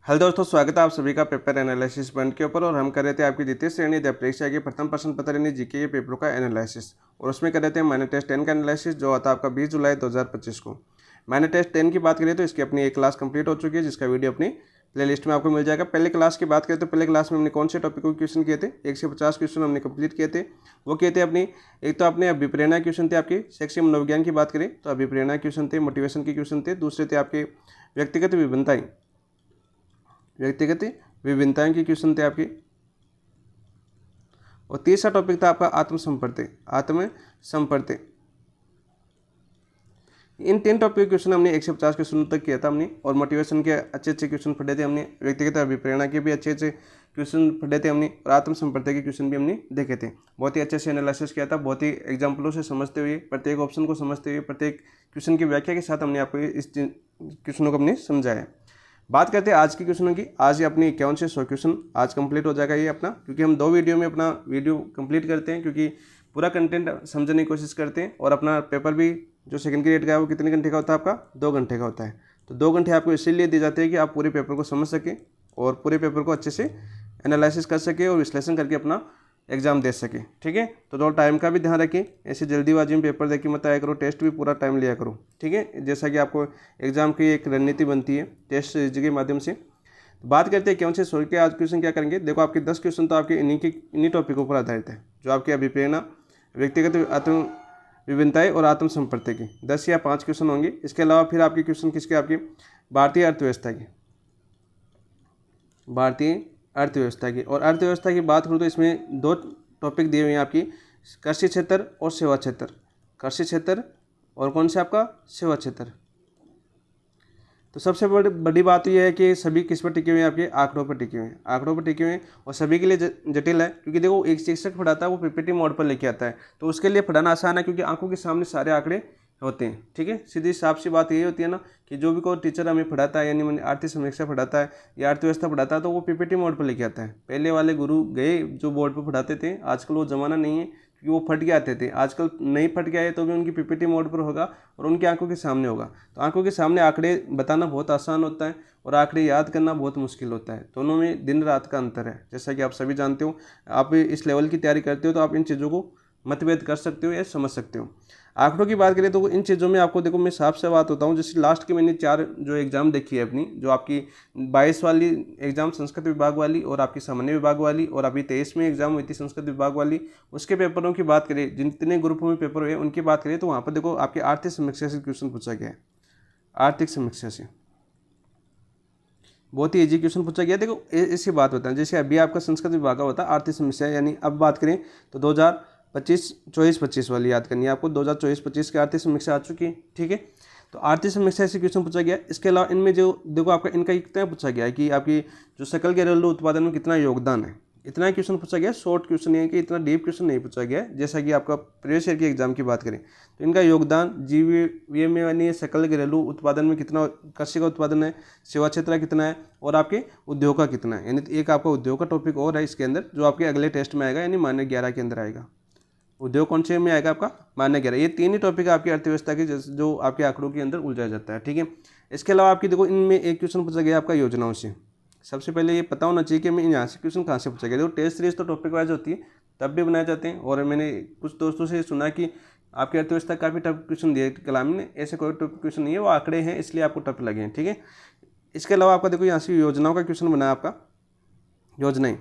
Hello दोस्तों, स्वागत है आप सभी का पेपर एनालिसिस पॉइंट के ऊपर। और हम कर रहे थे आपकी द्वितीय श्रेणी परीक्षा के प्रथम प्रश्न पत्र यानी जीके के पेपरों का एनालिसिस। और उसमें कर रहे थे मैंने टेस्ट 10 का एनालिसिस जो आता है आपका 20 जुलाई 2025 को। मैंने टेस्ट 10 की बात करें तो इसकी अपनी एक क्लास कंप्लीट हो चुकी है, जिसका वीडियो अपनी प्लेलिस्ट में आपको मिल जाएगा। पहले क्लास की बात करें तो पहले क्लास में हमने कौन से टॉपिक को क्वेश्चन किए थे, 150 क्वेश्चन हमने कंप्लीट किए थे। वो किए थे अपनी, एक तो अपने अभिप्रेरणा क्वेश्चन थे आपके शैक्षिक मनोविज्ञान की बात करें तो अभिप्रेरणा क्वेश्चन थे, मोटिवेशन के क्वेश्चन थे। दूसरे थे आपके व्यक्तिगत विभिन्नताएं की क्वेश्चन थे आपकी। और तीसरा टॉपिक था आपका आत्मसंपर्ति। इन 3 टॉपिक के क्वेश्चन हमने 150 क्वेश्चन तक किया था हमने। और मोटिवेशन के अच्छे क्वेश्चन पढ़े थे हमने, व्यक्तिगत अभिप्रेरणा के भी अच्छे क्वेश्चन पढ़े थे हमने, और आत्मसंपर्ति के क्वेश्चन भी हमने देखे थे। बहुत ही अच्छे से एनालिसिस किया था, बहुत ही एग्जाम्पलों से समझते हुए, प्रत्येक ऑप्शन को समझते हुए, प्रत्येक क्वेश्चन की व्याख्या के साथ हमने आपको इस क्वेश्चनों को हमने समझाया। बात करते हैं आज की क्वेश्चनों की। आज ये अपनी 51 से 100 क्वेश्चन आज कंप्लीट हो जाएगा ये अपना, क्योंकि हम 2 वीडियो में अपना वीडियो कंप्लीट करते हैं, क्योंकि पूरा कंटेंट समझने की कोशिश करते हैं। और अपना पेपर भी जो सेकंड ग्रेड का है वो कितने घंटे का होता है आपका, 2 घंटे का होता है। तो 2 घंटे आपको इसीलिए दिए जाते हैं कि आप पूरे पेपर को समझ सकें और पूरे पेपर को अच्छे से एनालिसिस कर सकें और विश्लेषण करके अपना एग्जाम दे सके। ठीक है, तो थोड़ा टाइम का भी ध्यान रखें, ऐसे जल्दीबाजी में पेपर देके मत आया करो, टेस्ट भी पूरा टाइम लिया करो। ठीक है, जैसा कि आपको एग्जाम की एक रणनीति बनती है टेस्ट सीरीज के माध्यम से। तो बात करते हैं क्यों से 100 के आज क्वेश्चन क्या करेंगे। देखो, आपके 10 क्वेश्चन तो आपके इन्हीं टॉपिकों पर आधारित है, जो आपकी अभिप्रेरणा, व्यक्तिगत आत्म विभिन्नताएं और आत्मसंपर्ति की 10 या 5 क्वेश्चन होंगे। इसके अलावा फिर आपके क्वेश्चन किसके, आपकी भारतीय अर्थव्यवस्था की। और अर्थव्यवस्था की बात करूँ तो इसमें 2 टॉपिक दिए हुए हैं आपकी, कृषि क्षेत्र और सेवा क्षेत्र। कृषि क्षेत्र और कौन से आपका, सेवा क्षेत्र। तो सबसे बड़ी बात तो यह है कि सभी किस पर टिके हुए हैं, आपके आंकड़ों पर टिके हुए हैं। आंकड़ों पर टिके हुए हैं और सभी के लिए जटिल है, क्योंकि देखो एक शिक्षक पढ़ाता है वो पीपीटी मोड पर लेके आता है, तो उसके लिए पढ़ाना आसान है, क्योंकि आंखों के सामने सारे आंकड़े होते हैं। ठीक है, सीधी साफ सी बात यही होती है ना कि जो भी कोई टीचर हमें पढ़ाता है, यानी आर्थिक समीक्षा पढ़ाता है या अर्थव्यवस्था पढ़ाता है, तो वो पीपीटी मोड पर लेके आता है। पहले वाले गुरु गए जो बोर्ड पर पढ़ाते थे, आजकल वो ज़माना नहीं है, क्योंकि वो फट के आते थे। आजकल नहीं फट के आए तो भी उनकी पीपीटी मोड पर होगा और उनकी आंखों के सामने होगा। तो आंखों के सामने आंकड़े बताना बहुत आसान होता है और आंकड़े याद करना बहुत मुश्किल होता है। दोनों में दिन रात का अंतर है, जैसा कि आप सभी जानते हो। आप इस लेवल की तैयारी करते हो तो आप इन चीज़ों को मतभेद कर सकते हो या समझ सकते हो। आंकड़ों की बात करें तो इन चीज़ों में आपको देखो, मैं साफ से बात होता हूँ। जैसे लास्ट के मैंने 4 जो एग्ज़ाम देखी है अपनी, जो आपकी 22 वाली एग्ज़ाम संस्कृत विभाग वाली, और आपकी सामान्य विभाग वाली, और अभी 23 में एग्ज़ाम हुई थी संस्कृत विभाग वाली, उसके पेपरों की बात करें, जितने ग्रुपों में पेपर हुए उनकी बात करें, तो वहाँ पर देखो आपकी आर्थिक समीक्षा से क्वेश्चन पूछा गया है। आर्थिक समीक्षा से बहुत ही ईजी क्वेश्चन पूछा गया। देखो ऐसी बात होता है, जैसे अभी आपका संस्कृत विभाग का होता है आर्थिक समस्या, यानी अब बात करें तो 2024-25 वाली याद करनी है आपको। 2024-25 की आर्थिक समीक्षा आ चुकी है। ठीक है, तो आर्थिक समीक्षा से क्वेश्चन पूछा गया। इसके अलावा इनमें जो देखो आपका इनका कितना पूछा गया है कि आपकी जो सकल घरेलू उत्पादन में कितना योगदान है, इतना क्वेश्चन पूछा गया। शॉर्ट क्वेश्चन है कि इतना डीप क्वेश्चन नहीं पूछा गया, जैसा कि आपका प्रीवियस ईयर की एग्जाम की बात करें तो इनका योगदान जीवीएम में यानी सकल घरेलू उत्पादन में कितना कृषि का उत्पादन है, सेवा क्षेत्र का कितना है, और आपके उद्योग का कितना है। यानी एक आपका उद्योग का टॉपिक और है इसके अंदर, जो आपके अगले टेस्ट में आएगा, यानी मान्य 11 के अंदर आएगा। उद्योग कौन से में आएगा आपका, मान्य 11। ये 3 ही टॉपिक आपकी अर्थव्यवस्था के जो आपके आंकड़ों के अंदर उलझाया जाता है। ठीक है, इसके अलावा आपकी देखो इनमें एक क्वेश्चन पूछा गया आपका योजनाओं से। सबसे पहले ये पता होना चाहिए कि मैं यहाँ से क्वेश्चन कहाँ से पूछा गया। देखो टेस्ट सीरीज तो टॉपिक वाइज होती है, तब भी बनाए जाते हैं। और मैंने कुछ दोस्तों से सुना कि आपकी अर्थव्यवस्था काफ़ी टफ क्वेश्चन दिए कलाम ने, ऐसे कोई टफ क्वेश्चन नहीं है, वो आंकड़े हैं इसलिए आपको टफ लगे हैं। ठीक है, इसके अलावा आपका देखो यहाँ से योजनाओं का क्वेश्चन बना है आपका, योजनाएं।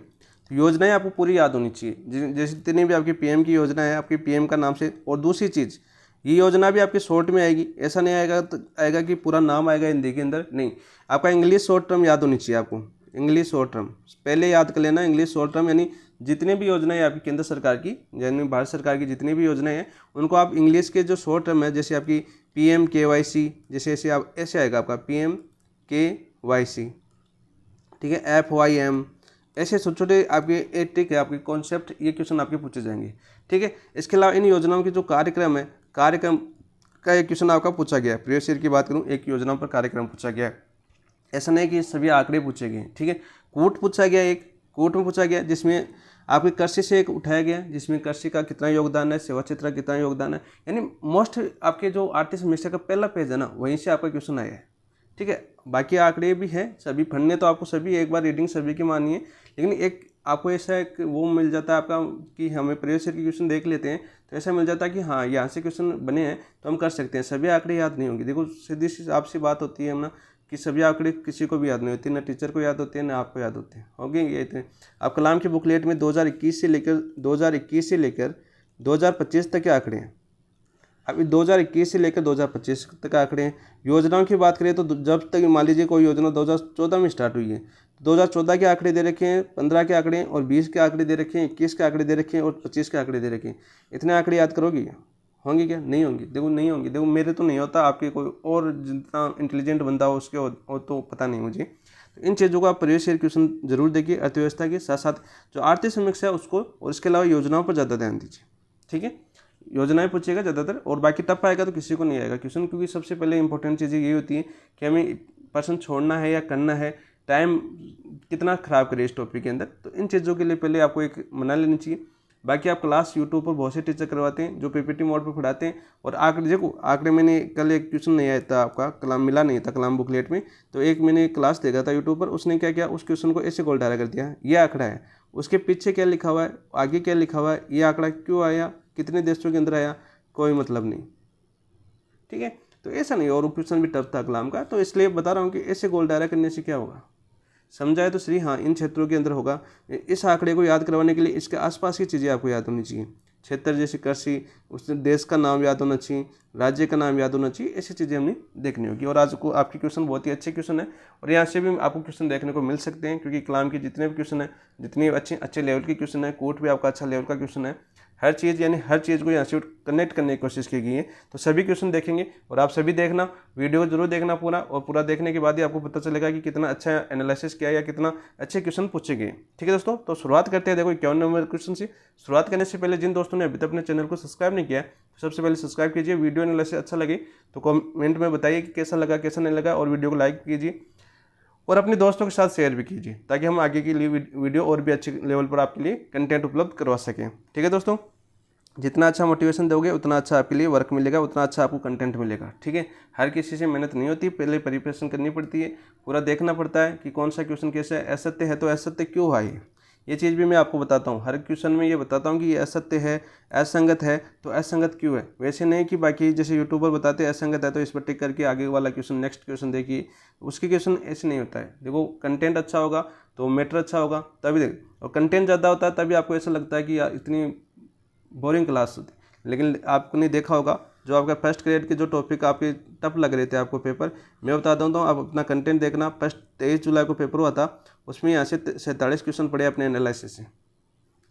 तो योजनाएं आपको पूरी याद होनी चाहिए, जैसे जितनी भी आपकी पीएम की योजना है, आपकी पीएम का नाम से। और दूसरी चीज़, ये योजना भी आपकी शॉर्ट में आएगी, ऐसा नहीं आएगा कि पूरा नाम आएगा हिंदी के अंदर, नहीं। आपका इंग्लिश शॉर्ट टर्म याद होनी चाहिए आपको। इंग्लिश शॉर्ट टर्म पहले याद कर लेना। इंग्लिश शॉर्ट टर्म यानी जितने भी योजनाएं आपकी केंद्र सरकार की, यानी भारत सरकार की जितनी भी योजनाएं हैं, उनको आप इंग्लिश के जो शॉर्ट टर्म है, जैसे आपकी PMKYC, जैसे ऐसे आप ऐसे आएगा आपका PMKYC। ठीक है, FYM, ऐसे छोटे छोटे आपके एटिक है आपके कॉन्सेप्ट, ये क्वेश्चन आपके पूछे जाएंगे। ठीक है, इसके अलावा इन योजनाओं की जो कार्यक्रम है, कार्यक्रम का एक क्वेश्चन आपका पूछा गया है। प्रीवियस ईयर की बात करूँ, एक योजना पर कार्यक्रम पूछा गया है। ऐसा नहीं कि सभी आंकड़े पूछे गए। ठीक है, कूट पूछा गया, एक कूट में पूछा गया जिसमें आपके कृषि से एक उठाया गया, जिसमें कृषि का कितना योगदान है, सेवा क्षेत्र का कितना योगदान है, यानी मोस्ट आपके जो आर्थिक समीक्षा का पहला पेज है ना, वहीं से आपका क्वेश्चन आया है। ठीक है। बाकी आंकड़े भी हैं, सभी पढ़ने तो आपको सभी, एक बार रीडिंग सभी की माननी है, लेकिन एक आपको ऐसा एक वो मिल जाता है आपका कि हमें प्रीवियस ईयर के क्वेश्चन देख लेते हैं तो ऐसा मिल जाता है कि हाँ यहाँ से क्वेश्चन बने हैं तो हम कर सकते हैं। सभी आंकड़े याद नहीं होंगे। देखो सीधी सी आपसी बात होती है ना कि सभी आंकड़े किसी को भी याद नहीं होती, ना टीचर को याद होते हैं ना आपको याद होते हैं। होंगे ये इतने। आप कलाम की बुकलेट में 2021 से लेकर 2025 तक के आंकड़े हैं। अभी 2021 से लेकर 2025 तक आंकड़े हैं। योजनाओं की बात करें तो जब तक मान लीजिए कोई योजना 2014 में स्टार्ट हुई है, 2014 के आंकड़े दे रखे हैं, 15 के आंकड़े और 20 के आंकड़े दे रखे हैं, 21 के आंकड़े दे रखे हैं और 25 के आंकड़े दे रखे हैं। इतने आंकड़े याद करोगे क्या? होंगे क्या? नहीं होंगे। देखो नहीं होंगे। देखो मेरे तो नहीं होता, आपके कोई और जितना इंटेलिजेंट बंदा हो उसके और तो पता नहीं मुझे। तो इन चीज़ों को आप प्रीवियस ईयर क्वेश्चन जरूर देखिए। अर्थव्यवस्था के साथ साथ जो आर्थिक समीक्षा है उसको, और इसके अलावा योजनाओं पर ज़्यादा ध्यान दीजिए। ठीक है, योजनाएं पूछेगा ज़्यादातर, और बाकी टफ आएगा तो किसी को नहीं आएगा क्वेश्चन, क्योंकि सबसे पहले इंपॉर्टेंट चीज़ यही होती है कि हमें पर्सन छोड़ना है या करना है, टाइम कितना ख़राब करे इस टॉपिक के अंदर। तो इन चीज़ों के लिए पहले आपको एक मना लेनी चाहिए। बाकी आप क्लास यूट्यूब पर बहुत से टीचर करवाते हैं जो पीपीटी मोड पर पढ़ाते हैं। और आंकड़े देखो, आंकड़े मैंने कल एक क्वेश्चन नहीं आया था आपका, कलाम मिला नहीं था कलाम बुकलेट में, तो एक मैंने क्लास देखा था यूट्यूब पर, उसने क्या किया, उस क्वेश्चन को ऐसे गोल डायरा कर दिया, ये आंकड़ा है, उसके पीछे क्या लिखा हुआ है, आगे क्या लिखा हुआ है, ये आंकड़ा क्यों आया, कितने देशों के अंदर आया, कोई मतलब नहीं। ठीक है, तो ऐसा नहीं। और क्वेश्चन भी टफ था कलाम का, तो इसलिए बता रहा हूँ कि ऐसे गोल डायरा करने से क्या होगा, समझाए तो सही। हाँ, इन क्षेत्रों के अंदर होगा। इस आंकड़े को याद करवाने के लिए इसके आसपास की चीज़ें आपको याद होनी चाहिए। क्षेत्र जैसे कृषि, उस देश का नाम याद होना चाहिए, राज्य का नाम याद होना चाहिए, ऐसी चीज़ें हमने देखनी होगी। और आज को आपके क्वेश्चन बहुत ही अच्छे क्वेश्चन है, और यहाँ से भी आपको क्वेश्चन देखने को मिल सकते हैं, क्योंकि कलाम के जितने भी क्वेश्चन है, जितने अच्छे लेवल के क्वेश्चन है, कोर्ट भी आपका अच्छा लेवल का क्वेश्चन है, हर चीज़ यानी हर चीज़ को यहाँ से कनेक्ट करने की कोशिश की गई है। तो सभी क्वेश्चन देखेंगे, और आप सभी देखना, वीडियो जरूर देखना पूरा, और पूरा देखने के बाद ही आपको पता चलेगा कि कितना अच्छा एनालिसिस किया या कितना अच्छे क्वेश्चन पूछे गए। ठीक है दोस्तों, तो शुरुआत करते हैं। देखो 51 नंबर क्वेश्चन से शुरुआत करने से पहले जिन दोस्तों ने अभी तक अपने चैनल को सब्सक्राइब नहीं किया है, तो सबसे पहले सब्सक्राइब कीजिए। वीडियो एनालिसिस अच्छा लगे तो कमेंट में बताइए कि कैसा लगा कैसा नहीं लगा, और वीडियो को लाइक कीजिए और अपने दोस्तों के साथ शेयर भी कीजिए, ताकि हम आगे के लिए वीडियो और भी अच्छे लेवल पर आपके लिए कंटेंट उपलब्ध करवा सकें। ठीक है दोस्तों, जितना अच्छा मोटिवेशन दोगे उतना अच्छा आपके लिए वर्क मिलेगा, उतना अच्छा आपको कंटेंट मिलेगा। ठीक है, हर किसी से मेहनत नहीं होती, पहले प्रिपरेशन करनी पड़ती है, पूरा देखना पड़ता है कि कौन सा क्वेश्चन कैसे है, असत्य है तो असत्य क्यों है, ये चीज़ भी मैं आपको बताता हूँ। हर क्वेश्चन में ये बताता हूँ कि ये असत्य है, असंगत है तो असंगत क्यों है। वैसे नहीं कि बाकी जैसे यूट्यूबर बताते हैं असंगत है तो इस पर टिक करके आगे वाला क्वेश्चन नेक्स्ट क्वेश्चन देखिए, उसके क्वेश्चन ऐसे नहीं होता है। देखो कंटेंट अच्छा होगा तो मैटर अच्छा होगा तभी देख, और कंटेंट ज़्यादा होता है तभी आपको ऐसा लगता है कि यार इतनी बोरिंग क्लास होती। लेकिन आपने देखा होगा जो आपका फर्स्ट ग्रेड के जो टॉपिक आपके टफ लग रहे थे आपको पेपर, मैं बताता हूँ, आप अपना कंटेंट देखना। फर्स्ट 23 जुलाई को पेपर हुआ था, उसमें यहाँ से 47 क्वेश्चन पढ़े अपने एनालिसिस से,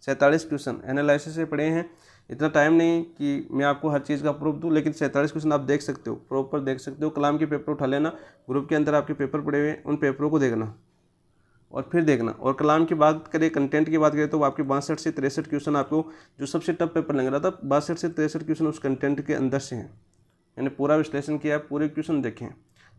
47 क्वेश्चन एनालिसिस से पढ़े हैं। इतना टाइम नहीं कि मैं आपको हर चीज़ का प्रूफ दूँ, लेकिन 47 क्वेश्चन आप देख सकते हो, प्रॉपर देख सकते हो। कलाम के पेपर उठा लेना, ग्रुप के अंदर आपके पेपर पड़े हुए, उन पेपरों को देखना और फिर देखना। और कलाम की बात करें, कंटेंट की बात करें, तो आपके 62 से 63 क्वेश्चन आपको जो सबसे टफ पेपर लग रहा था, 62 से 63 क्वेश्चन उस कंटेंट के अंदर से हैं। मैंने पूरा विश्लेषण किया, पूरे क्वेश्चन देखें।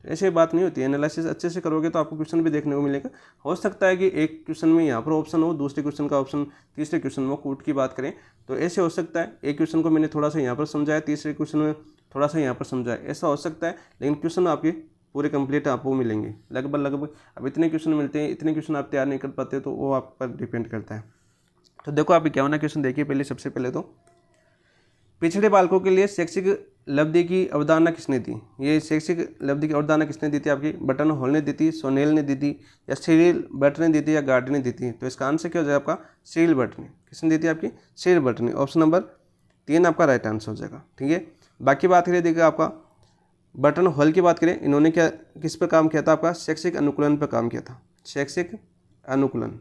तो ऐसी बात नहीं होती है, एनालिसिस अच्छे से करोगे तो आपको क्वेश्चन भी देखने को मिलेगा। हो सकता है कि एक क्वेश्चन में यहाँ पर ऑप्शन हो, दूसरे क्वेश्चन का ऑप्शन तीसरे क्वेश्चन में, कोर्ट की बात करें तो ऐसे हो सकता है। एक क्वेश्चन को मैंने थोड़ा सा यहाँ पर समझाया, तीसरे क्वेश्चन में थोड़ा सा यहाँ पर समझाया, ऐसा हो सकता है। लेकिन क्वेश्चन आपके पूरे कंप्लीट आपको मिलेंगे लगभग। अब इतने क्वेश्चन मिलते हैं, इतने क्वेश्चन आप तैयार नहीं कर पाते, तो वो आप पर डिपेंड करता है। तो देखो आप 51 क्वेश्चन देखिए। पहले सबसे पहले तो पिछड़े बालकों के लिए शैक्षिक लब्धि की अवधारणा किसने दी। ये शैक्षिक लब्धि की अवधारणा किसने दी थी आपकी? बटन हॉल ने दी थी, सोनेल ने दी थी, या सिरिल बर्ट ने दी थी, या गार्ड ने दी थी। तो इसका आंसर क्या हो जाएगा आपका? सिरिल बर्ट ने। किसने दी थी आपकी? सिरिल बर्ट ने। ऑप्शन नंबर 3 आपका राइट आंसर हो जाएगा। ठीक है, बाकी बात करें, देखिए आपका बटन हॉल की बात करें, इन्होंने क्या किस पर काम किया था आपका? शैक्षिक अनुकूलन पर काम किया था। शैक्षिक अनुकूलन,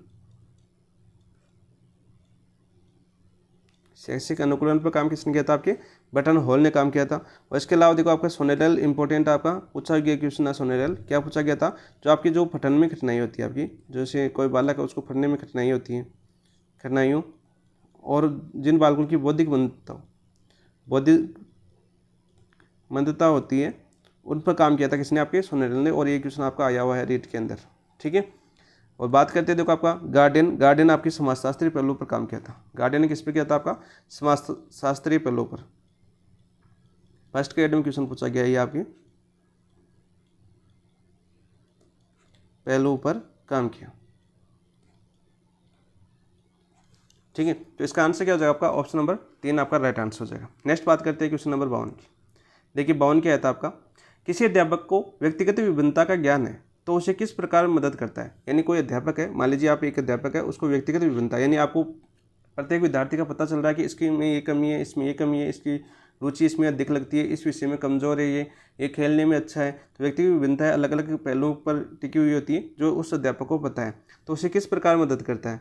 शैक्षिक अनुकूलन पर काम किसने किया था? आपके बटन हॉल ने काम किया था। और इसके अलावा देखो आपका सोनेरल इंपॉर्टेंट आपका पूछा गया क्वेश्चन है। सोनेरल क्या पूछा गया था? जो आपकी जो पठन में कठिनाई होती है आपकी, जैसे कोई बालक है उसको पढ़ने में कठिनाई होती है, कठिनाइयों, और जिन बालकों की बौद्धिक मंदता होती है, उन पर काम किया था किसने? आपके सोनेरल ने। और ये क्वेश्चन आपका आया हुआ है रीट के अंदर। ठीक है, और बात करते हैं देखो आपका गार्डन आपकी समाजशास्त्री पहलू पर काम किया था। गार्डन ने किस पर किया था? आपका समाजशास्त्री पहलू पर। फर्स्ट ग्रेड में क्वेश्चन पूछा गया है ये आपकी। पहलुओं पर काम किया। ठीक है, तो इसका आंसर क्या हो जाएगा आपका? ऑप्शन नंबर 3 आपका राइट आंसर हो जाएगा। नेक्स्ट बात करते हैं क्वेश्चन नंबर 52 की। देखिए 52 क्या था आपका, किसी अध्यापक को व्यक्तिगत विभिन्नता का ज्ञान है तो उसे किस प्रकार मदद करता है। यानी कोई अध्यापक है, मान लीजिए आप एक अध्यापक है, उसको व्यक्तिगत विभिन्नता यानी आपको प्रत्येक विद्यार्थी का पता चल रहा है कि इसकी में ये कमी है, इसमें ये कमी है, इसकी रुचि इसमें अधिक लगती है, इस विषय में कमज़ोर है, ये खेलने में अच्छा है। तो व्यक्तिगत विभिन्नता अलग अलग पहलुओं पर टिकी हुई होती है जो उस अध्यापक को पता है, तो उसे किस प्रकार मदद करता है।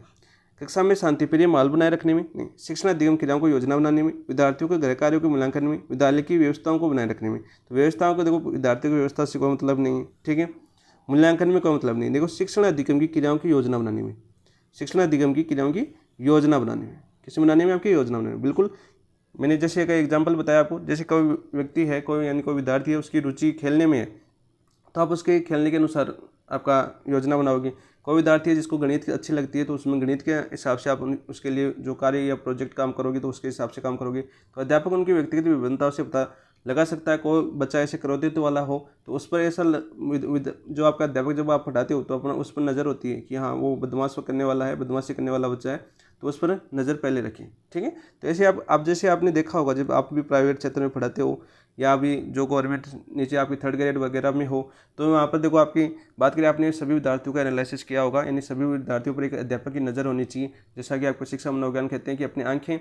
कक्षा में शांतिप्रिय माहौल बनाए रखने में, नहीं, शिक्षण अधिगम क्रियाओं को योजना बनाने में, विद्यार्थियों के गृह कार्यों के मूल्यांकन में, विद्यालय की व्यवस्थाओं को बनाए रखने में। तो व्यवस्थाओं को देखो, विद्यार्थियों की व्यवस्था से कोई मतलब नहीं है, ठीक है। मूल्यांकन में कोई मतलब नहीं, देखो शिक्षण अधिगम की क्रियाओं की योजना बनाने में, शिक्षण अधिगम की क्रियाओं की योजना बनाने में, किस बनाने में? आपकी योजना बनाने में। बिल्कुल, मैंने जैसे एक एग्जाम्पल बताया आपको, जैसे कोई व्यक्ति है, कोई यानी कोई विद्यार्थी है, उसकी रुचि खेलने में है, तो आप उसके खेलने के अनुसार आपका योजना बनाओगे। कोई विद्यार्थी है जिसको गणित अच्छी लगती है, तो उसमें गणित के हिसाब से आप उसके लिए जो कार्य या प्रोजेक्ट काम करोगे तो उसके हिसाब से काम करोगे। तो अध्यापक उनकी व्यक्तिगत विभिन्नताओं से पता लगा सकता है। कोई बच्चा ऐसे क्रोधित वाला हो तो उस पर ऐसा जो आपका अध्यापक जब आप पढ़ाते हो तो अपना उस पर नज़र होती है कि हाँ वो बदमाश करने वाला है, बदमाशी करने वाला बच्चा है, तो उस पर नज़र पहले रखें, ठीक है। तो ऐसे आप जैसे आपने देखा होगा, जब आप भी प्राइवेट क्षेत्र में पढ़ाते हो या अभी जो गवर्नमेंट नीचे आपकी थर्ड ग्रेड वगैरह में हो, तो वहाँ पर देखो आपकी बात करें, आपने सभी विद्यार्थियों का एनालिसिस किया होगा, यानी सभी विद्यार्थियों पर एक अध्यापक की नज़र होनी चाहिए। जैसा कि आपको शिक्षा मनोविज्ञान कहते हैं कि अपनी आंखें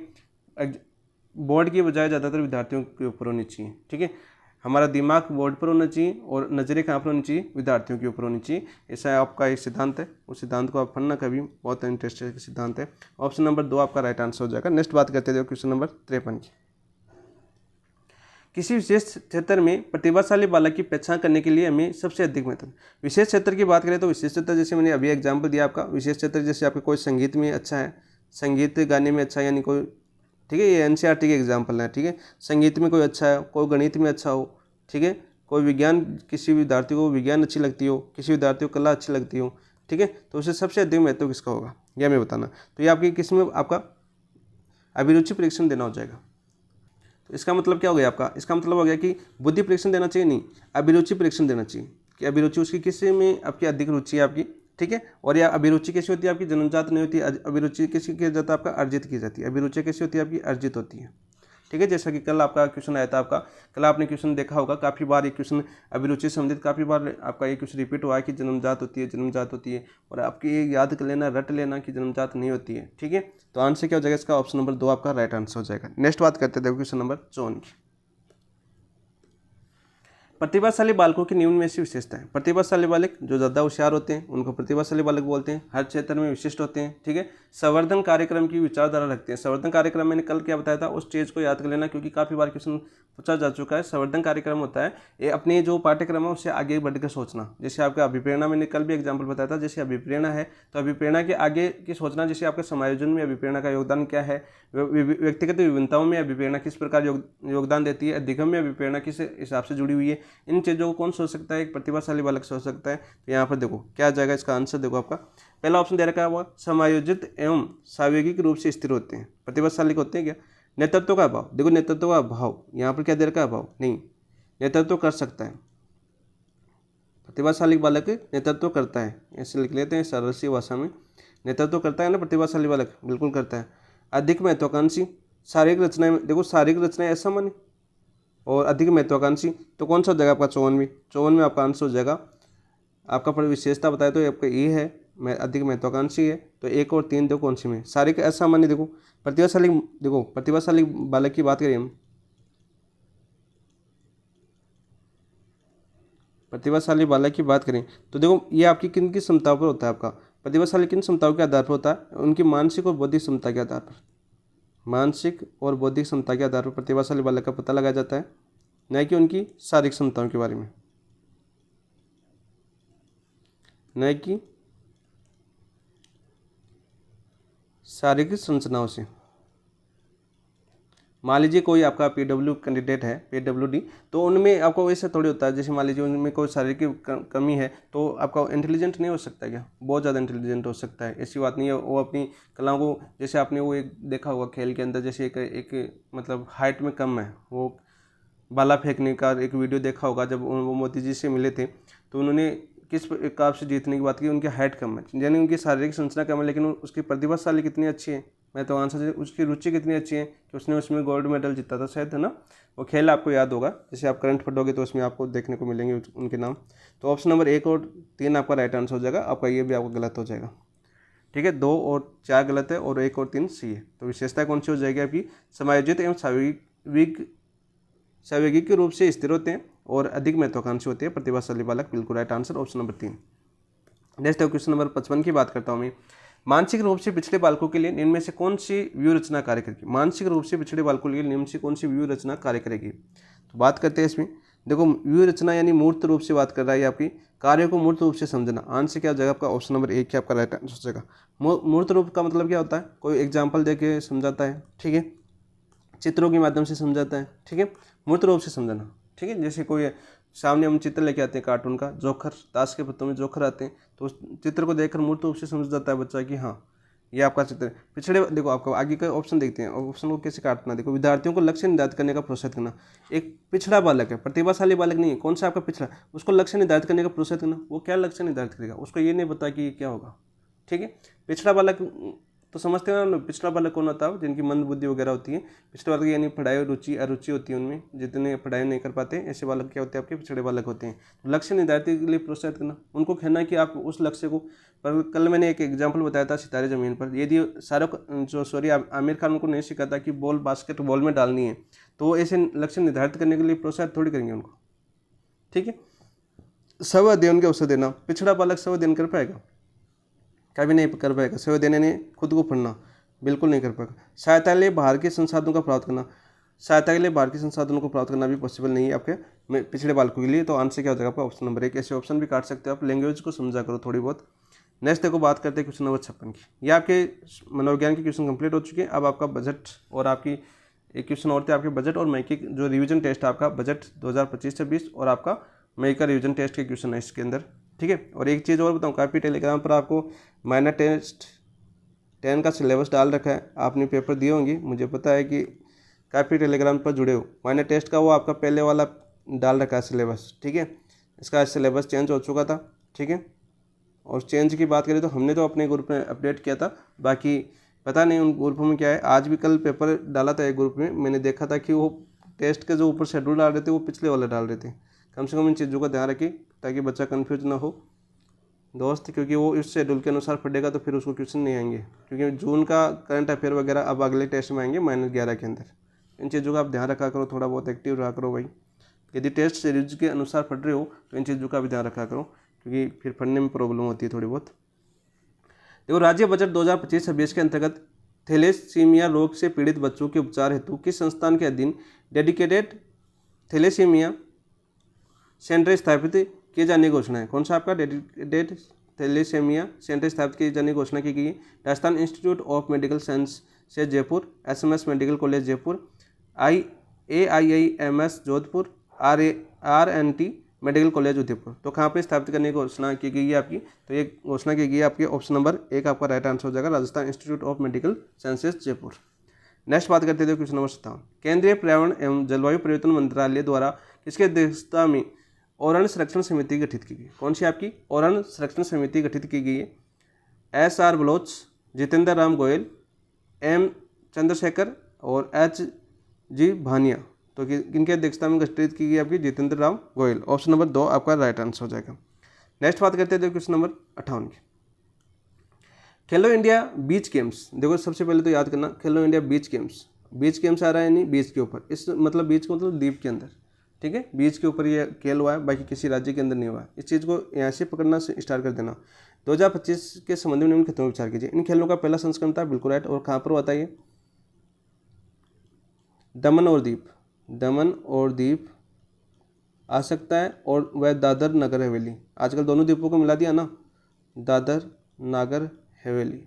बोर्ड की बजाय ज़्यादातर विद्यार्थियों के ऊपर होनी चाहिए, ठीक है। हमारा दिमाग बोर्ड पर होना चाहिए और नज़रें कहाँ पर होनी चाहिए? विद्यार्थियों के ऊपर होनी चाहिए। ऐसा आपका एक सिद्धांत है, उस सिद्धांत को आप पढ़ना कभी, बहुत इंटरेस्टिंग सिद्धांत है। ऑप्शन नंबर 2 आपका राइट आंसर हो जाएगा। नेक्स्ट बात करते हैं क्वेश्चन नंबर 53 की। किसी विशेष क्षेत्र में प्रतिभाशाली बालक की पहचान करने के लिए हमें सबसे अधिक मेहनत। विशेष क्षेत्र की बात करें तो विशेष क्षेत्र जैसे मैंने अभी एग्जाम्पल दिया आपका, विशेष क्षेत्र जैसे आपके कोई संगीत में अच्छा है, संगीत गाने में अच्छा है, यानी कोई, ठीक है, ये एनसीईआरटी के एग्जाम्पल है, ठीक है। संगीत में कोई अच्छा है, कोई गणित में अच्छा हो, ठीक है, कोई विज्ञान, किसी विद्यार्थी को विज्ञान अच्छी लगती हो, किसी विद्यार्थी को कला अच्छी लगती हो, ठीक है, तो उसे सबसे अधिक महत्व किसका होगा यह हमें बताना। तो ये आपकी किस में आपका अभिरुचि परीक्षण देना हो जाएगा। तो इसका मतलब क्या हो गया आपका? इसका मतलब हो गया कि बुद्धि परीक्षण देना चाहिए, नहीं, अभिरुचि परीक्षण देना चाहिए कि अभिरुचि उसकी किस में आपकी अधिक रुचि है आपकी, ठीक है। और यह अभिरुचि कैसी होती है आपकी? जन्मजात नहीं होती। अभिरुचि कैसी की जाता है आपका? अर्जित की जाती है। अभिरुचि कैसी होती है आपकी? अर्जित होती है, ठीक है। जैसा कि कल आपका क्वेश्चन आया था, आपका कल आपने क्वेश्चन देखा होगा, काफ़ी बार ये क्वेश्चन अभिरुचि संबंधित काफ़ी बार आपका ये क्वेश्चन रिपीट हुआ है कि जन्मजात होती है, जन्मजात होती है, और आपकी ये याद कर लेना, रट लेना कि जन्मजात नहीं होती है, ठीक है। तो आंसर क्या हो जाएगा इसका? ऑप्शन नंबर 2 आपका राइट आंसर हो जाएगा। नेक्स्ट बात करते हैं क्वेश्चन नंबर 54 की। प्रतिभाशाली बालकों की निम्न में से विशेषता है। प्रतिभाशाली बालक जो ज़्यादा होशियार होते हैं उनको प्रतिभाशाली बालक बोलते हैं, हर क्षेत्र में विशिष्ट होते हैं, ठीक है। संवर्धन कार्यक्रम की विचारधारा रखते हैं। संवर्धन कार्यक्रम मैंने कल क्या बताया था, उस चीज़ को याद कर लेना क्योंकि काफ़ी बार क्वेश्चन पूछा जा चुका है। संवर्धन कार्यक्रम होता है ये अपने जो पाठ्यक्रम है उससे आगे बढ़कर सोचना। जैसे आपका अभिप्रेरणा, मैंने कल भी एग्जाम्पल बताया था, जैसे अभिप्रेरणा है तो अभिप्रेरणा के आगे की सोचना, जैसे आपके समायोजन में अभिप्रेरणा का योगदान क्या है, व्यक्तिगत विभिन्नताओं में अभिप्रेरणा किस प्रकार योगदान देती है, अधिगम में अभिप्रेरणा किस हिसाब से जुड़ी हुई है, इन चीज़ों को कौन सोच सकता है? एक प्रतिभाशाली बालक सोच सकता है। तो यहाँ पर देखो क्या आ जाएगा इसका आंसर, देखो आपका पहला ऑप्शन दे रखा है वो समायोजित एवं सावेगिक रूप से स्थिर होते हैं। प्रतिभाशाली होते हैं क्या? नेतृत्व का अभाव, देखो नेतृत्व का अभाव, यहाँ पर क्या दे रखा है? अभाव नहीं, नेतृत्व कर सकता है। प्रतिभाशाली बालक नेतृत्व करता है, ऐसे लिख लेते हैं सरल सी भाषा में, नेतृत्व करता है ना प्रतिभाशाली बालक, बिल्कुल करता है। अधिक महत्वाकांक्षी, शारीरिक रचनाएं, देखो शारीरिक रचनाएं ऐसा माने, और अधिक महत्वाकांक्षी तो कौन सा हो जाएगा आपका? 54 में आपका आंसर हो जाएगा। आपका पर विशेषता बताए तो आपका ए है, मैं अधिक महत्वाकांक्षी है, तो 1 और 3 देखो कौन सी में? शारीरिक असामान्य, देखो प्रतिभाशाली, देखो प्रतिभाशाली बालक की बात करें हम, प्रतिभाशाली बालक की बात करें तो देखो ये आपकी किन की क्षमताओं पर होता है आपका? प्रतिभाशाली किन क्षमताओं के आधार पर होता है? उनकी मानसिक और बौद्धिक क्षमता के आधार पर, मानसिक और बौद्धिक क्षमता के आधार पर प्रतिभाशाली बालक का पता लगाया जाता है, न कि उनकी शारीरिक क्षमताओं के बारे में, न कि शारीरिक संरचनाओं से। मान लीजिए कोई आपका पीडब्ल्यू कैंडिडेट है, पीडब्ल्यूडी, तो उनमें आपको ऐसा थोड़ी होता है, जैसे मान लीजिए उनमें कोई शारीरिक कमी है तो आपका इंटेलिजेंट नहीं हो सकता क्या? बहुत ज़्यादा इंटेलिजेंट हो सकता है, ऐसी बात नहीं है। वो अपनी कलाओं को, जैसे आपने वो एक देखा होगा खेल के अंदर, जैसे एक मतलब हाइट में कम है, वो भाला फेंकने का एक वीडियो देखा होगा, जब वो मोदी जी से मिले थे तो उन्होंने किस प्रकार से जीतने की बात की, उनकी हाइट कम है, यानी उनकी शारीरिक संरचना कम है, लेकिन उसकी प्रतिभाशाली कितनी अच्छी है। मैं तो आंसर उसकी रुचि कितनी अच्छी है कि उसने उसमें गोल्ड मेडल जीता था शायद, है ना। वो खेल आपको याद होगा, जैसे आप करंट पढ़ोगे तो उसमें आपको देखने को मिलेंगे उनके नाम। तो ऑप्शन नंबर 1 और 3 आपका राइट आंसर हो जाएगा, आपका ये भी आपका गलत हो जाएगा। ठीक है, 2 और 4 गलत है और 1 और 3 सही है। तो विशेषता कौन सी हो जाएगी आपकी, समायोजित एवं सावयविक रूप से स्थिर होते हैं और अधिक महत्वाकांक्षी होते हैं प्रतिभाशाली बालक, बिल्कुल right answer option number 3। Next है क्वेश्चन नंबर 55 की बात करता हूँ मैं। मानसिक रूप से पिछड़े बालकों के लिए निम्न में से कौन सी व्यू रचना कार्य करेगी। मानसिक रूप से पिछड़े बालकों के लिए निम्न से कौन सी व्यू रचना कार्य करेगी। तो बात करते हैं इसमें, देखो व्यू रचना यानी मूर्त रूप से बात कर रहा है, आपकी कार्य को मूर्त रूप से समझना। आंसर क्या हो जाएगा आपका, ऑप्शन नंबर 1 आपका राइट आंसर हो जाएगा। मूर्त रूप का मतलब क्या होता है, कोई एग्जाम्पल दे के समझाता है, ठीक है, चित्रों के माध्यम से समझाता है, ठीक है, मूर्त रूप से समझाना, ठीक है। जैसे कोई सामने हम चित्र लेके आते हैं कार्टून का, जोखर, ताश के पत्तों में जोखर आते हैं, तो उस चित्र को देखकर मूर्त रूप से समझ जाता है बच्चा कि हाँ ये आपका चित्र है। पिछड़े, देखो आपको आगे का ऑप्शन देखते हैं, ऑप्शन को कैसे काटना। देखो, विद्यार्थियों को लक्ष्य निर्धारित करने का प्रोत्साहित करना। एक पिछड़ा बालक है, प्रतिभाशाली बालक नहीं है, कौन सा आपका पिछड़ा, उसको लक्ष्य निर्धारित करने का प्रोत्साहित करना। वो क्या लक्ष्य निर्धारित करेगा, उसको ये नहीं पता कि क्या होगा, ठीक है। पिछड़ा बालक तो समझते हैं ना, पिछड़ा बालक कौन होता है, जिनकी मंद बुद्धि वगैरह होती है। पिछड़े बालक यानी पढ़ाई रुचि अरुचि होती है उनमें, जितने पढ़ाई नहीं कर पाते, ऐसे बालक क्या होते हैं आपके पिछड़े बालक होते हैं। तो लक्ष्य निर्धारित के लिए प्रोत्साहित करना, उनको कहना कि आप उस लक्ष्य को, पर कल मैंने एक एग्जाम्पल बताया था सितारे ज़मीन पर, यदि आमिर खान उनको नहीं सिखाता था कि बॉल बास्केटबॉल में डालनी है, तो वो ऐसे लक्ष्य निर्धारित करने के लिए प्रोत्साहित थोड़ी करेंगे उनको, ठीक है। स्व अध्ययन के अवसर देना, पिछड़ा बालक स्व अध्ययन कर पाएगा, कभी नहीं कर पाएगा। स्व अध्ययन ने खुद को पढ़ना बिल्कुल नहीं कर पाएगा। सहायता के लिए बाहर के संसाधनों का प्राप्त करना, सहायता के लिए बाहर के संसाधनों को प्राप्त करना भी पॉसिबल नहीं है आपके पिछड़े बालकों के लिए। तो आंसर क्या हो जाएगा आपका, ऑप्शन नंबर 1। ऐसे ऑप्शन भी काट सकते हो आप, लैंग्वेज को समझा करो थोड़ी बहुत। नेक्स्ट देखो, बात करते हैं क्वेश्चन नंबर 56 की। ये आपके मनोविज्ञान के क्वेश्चन कंप्लीट हो चुके हैं। अब आपका बजट और आपकी एक क्वेश्चन और थे, आपके बजट और मई के जो रिवीजन टेस्ट है आपका, बजट 2025-26 और आपका मई का रिवीजन टेस्ट के क्वेश्चन है इसके अंदर, ठीक है। और एक चीज़ और बताऊँ, काफ़ी टेलीग्राम पर आपको माइनर टेस्ट 10 का सिलेबस डाल रखा है, आपने पेपर दिए होंगे, मुझे पता है कि काफ़ी टेलीग्राम पर जुड़े हो। माइनर टेस्ट का वो आपका पहले वाला डाल रखा है सिलेबस, ठीक है। इसका सिलेबस चेंज हो चुका था, ठीक है। और चेंज की बात करें तो हमने तो अपने ग्रुप में अपडेट किया था, बाकी पता नहीं उन ग्रुपों में क्या है। आज भी कल पेपर डाला था एक ग्रुप में, मैंने देखा था कि वो टेस्ट के जो ऊपर शेड्यूल डाल रहे थे वो पिछले वाले डाल रहे थे। कम से कम इन चीज़ों का ध्यान रखें ताकि बच्चा कन्फ्यूज ना हो दोस्त, क्योंकि वो इस शेड्यूल के अनुसार पढ़ेगा तो फिर उसको क्वेश्चन नहीं आएंगे, क्योंकि जून का करंट अफेयर वगैरह अब अगले टेस्ट में आएंगे -11 के अंदर। इन चीज़ों का आप ध्यान रखा करो, थोड़ा बहुत एक्टिव रहा करो भाई। यदि टेस्ट सीरीज के अनुसार पढ़ रहे हो तो इन चीज़ों का भी ध्यान रखा करो, क्योंकि फिर पढ़ने में प्रॉब्लम होती है थोड़ी बहुत। देखो, राज्य बजट 2025-26 के अंतर्गत थैलेसीमिया रोग से पीड़ित बच्चों के उपचार हेतु किस संस्थान के अधीन डेडिकेटेड थैलेसीमिया सेंटर स्थापित किए जाने की घोषणा है। कौन सा आपका डेडिकेटेड थैलेसीमिया सेंटर स्थापित किए जाने की घोषणा की गई है। Rajasthan institute of medical science से Jaipur, SMS medical college Jaipur, AIIMS Jodhpur, RNT medical college Udaipur. तो कहाँ पे स्थापित करने की घोषणा की गई है आपकी, तो ये घोषणा की गई है आपके ऑप्शन नंबर 1 आपका राइट आंसर हो जाएगा, Rajasthan institute of medical sciences Jaipur. Next बात करते थे क्वेश्चन नंबर 57। केंद्रीय पर्यावरण एवं जलवायु परिवर्तन मंत्रालय द्वारा किसकी अध्यक्षता में औरण संरक्षण समिति गठित की गई। कौन सी आपकी औरण संरक्षण समिति गठित की गई है। SR बलोच, जितेंद्र राम गोयल, M चंद्रशेखर और HG भानिया। तो किनकी अध्यक्षता में गठित की गई आपकी, जितेंद्र राम गोयल। ऑप्शन नंबर 2 आपका राइट आंसर हो जाएगा। नेक्स्ट बात करते थे क्वेश्चन नंबर 58 की। खेलो इंडिया बीच गेम्स, देखो सबसे पहले तो याद करना, Khelo India beach games, beach games आ रहा है नहीं बीच के ऊपर, इस मतलब बीच का मतलब द्वीप के अंदर, ठीक है। बीच के ऊपर ये खेल हुआ है, बाकी किसी राज्य के अंदर नहीं हुआ है। इस चीज़ को यहाँ से पकड़ना स्टार्ट कर देना। 2025 के संबंध में इन खेलों पर विचार कीजिए। इन खेलों का पहला संस्करण था, बिल्कुल राइट। और कहाँ पर हुआ था ये, दमन और दीप, दमन और दीप आ सकता है, और वह दादर नगर हवेली। आजकल दोनों द्वीपों को मिला दिया ना, दादर नागर हवेली,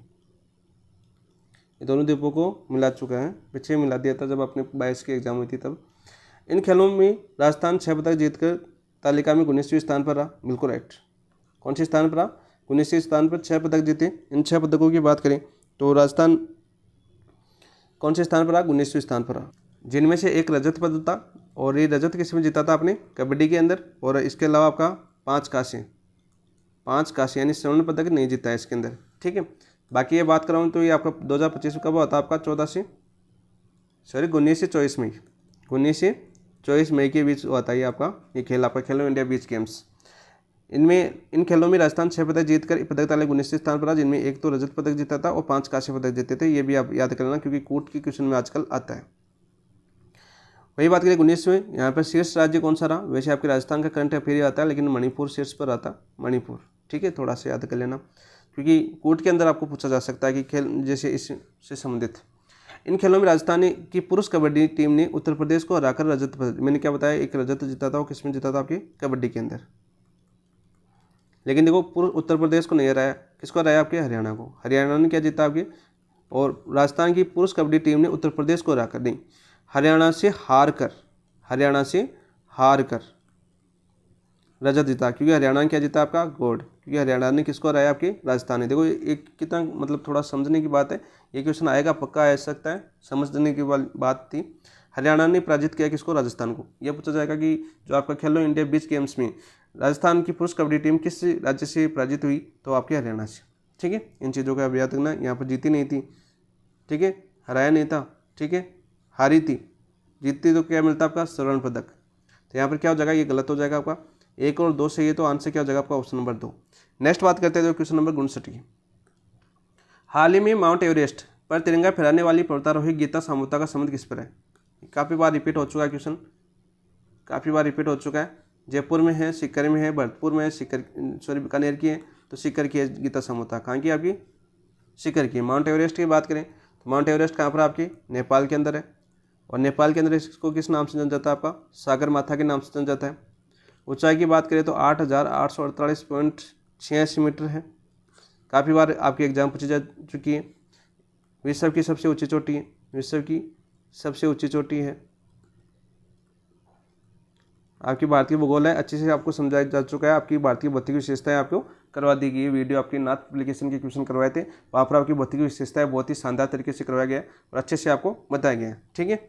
ये दोनों द्वीपों को मिला चुका है। पीछे मिला दिया था जब अपने 22 की एग्जाम हुई थी तब। इन खेलों में राजस्थान 6 पदक जीतकर तालिका में 19वें स्थान पर रहा, बिल्कुल राइट। कौन से स्थान पर रहा, 19वें स्थान पर 6 पदक जीते। इन 6 पदकों की बात करें तो राजस्थान कौन से स्थान पर रहा, 19वें स्थान पर रहा, जिनमें से एक रजत पदक था। और ये रजत किस में जीता था आपने, कबड्डी के अंदर। और इसके अलावा आपका 5 कांस्य, 5 कांस्य यानी स्वर्ण पदक नहीं जीता है इसके अंदर, ठीक है। बाकी ये बात कराऊँ तो ये आपका 2025 में कब होता है, आपका 19 से 24 मई, 19 से 24 मई के बीच होता है ये आपका ये खेल, आपका खेलो इंडिया बीच गेम्स। इन खेलों में राजस्थान 6 पदक जीतकर पदक तालिका 19 स्थान पर रहा, जिनमें एक तो रजत पदक जीता था और 5 कांस्य पदक जीते थे। ये भी आप याद कर लेना क्योंकि कूट की क्वेश्चन में आजकल आता है। वही बात करें 19 में, यहाँ पर शीर्ष राज्य कौन सा रहा, वैसे आपके राजस्थान का करंट अफेयर आता है, लेकिन मणिपुर शीर्ष पर आता, मणिपुर, ठीक है, थोड़ा सा याद कर लेना क्योंकि कूट के अंदर आपको पूछा जा सकता है कि खेल जैसे इससे संबंधित। इन खेलों में राजस्थान की पुरुष कबड्डी टीम ने उत्तर प्रदेश को हराकर रजत पदक, मैंने क्या बताया, एक रजत जीता था, वो किसमें जीता था, आपकी कबड्डी के अंदर। लेकिन देखो पूर्व उत्तर प्रदेश को नहीं हराया, किसको हराया, आपके हरियाणा को। हरियाणा ने क्या जीता आपके, और राजस्थान की पुरुष कबड्डी टीम ने उत्तर प्रदेश को हराकर, नहीं, हरियाणा से हार कर रजत जीता, क्योंकि हरियाणा ने क्या जीता, आपका गोल्ड, क्योंकि हरियाणा ने किसको हराया, आपकी राजस्थान ने। देखो एक कितना मतलब थोड़ा समझने की बात है, ये क्वेश्चन आएगा पक्का आ सकता है, समझने की बात थी। हरियाणा ने पराजित किया किसको, राजस्थान को। यह पूछा जाएगा कि जो आपका खेलो इंडिया बीच गेम्स में राजस्थान की पुरुष कबड्डी टीम किस राज्य से पराजित हुई, तो आपके हरियाणा से, ठीक है। इन चीज़ों का याद रखना, यहाँ पर जीती नहीं थी, ठीक है, हराया नहीं था, ठीक है, हारी थी, जीतती तो क्या मिलता आपका स्वर्ण पदक। तो यहाँ पर क्या हो जाएगा, ये गलत हो जाएगा आपका, 1 और 2 से ये तो आंसर क्या हो जाएगा आपका ऑप्शन नंबर 2। नेक्स्ट बात करते हैं क्वेश्चन नंबर 59 की। हाल ही में माउंट एवरेस्ट पर तिरंगा फहराने वाली पर्वतारोही गीता सामोता का संबंध किस पर है। काफ़ी बार रिपीट हो चुका है क्वेश्चन, काफ़ी बार रिपीट हो चुका है। जयपुर में है, सीकर में है, भरतपुर में है, बीकानेर की है, तो सीकर की है गीता सामोता। कहाँ की आपकी, सीकर की। माउंट एवरेस्ट की बात करें तो माउंट एवरेस्ट कहाँ पर आपकी, नेपाल के अंदर है, और नेपाल के अंदर इसको किस नाम से जाना जाता है, आपका सागर माथा के नाम से जाना जाता है। ऊंचाई की बात करें तो 8,848.86 मीटर है। काफ़ी बार आपके एग्जाम पूछी जा चुकी है। विश्व की सबसे ऊंची चोटी है, विश्व की सबसे ऊंची चोटी है। आपकी भारतीय भूगोल है, अच्छे से आपको समझाया जा चुका है। आपकी भारतीय भौतिक विशेषताएं आपको करवा दी गई है। वीडियो आपकी नाथ एप्लीकेशन के क्वेश्चन करवाए थे, वहाँ पर आपकी भौतिक विशेषताएं बहुत ही शानदार तरीके से करवाया गया है और अच्छे से आपको बताया गया है, ठीक है।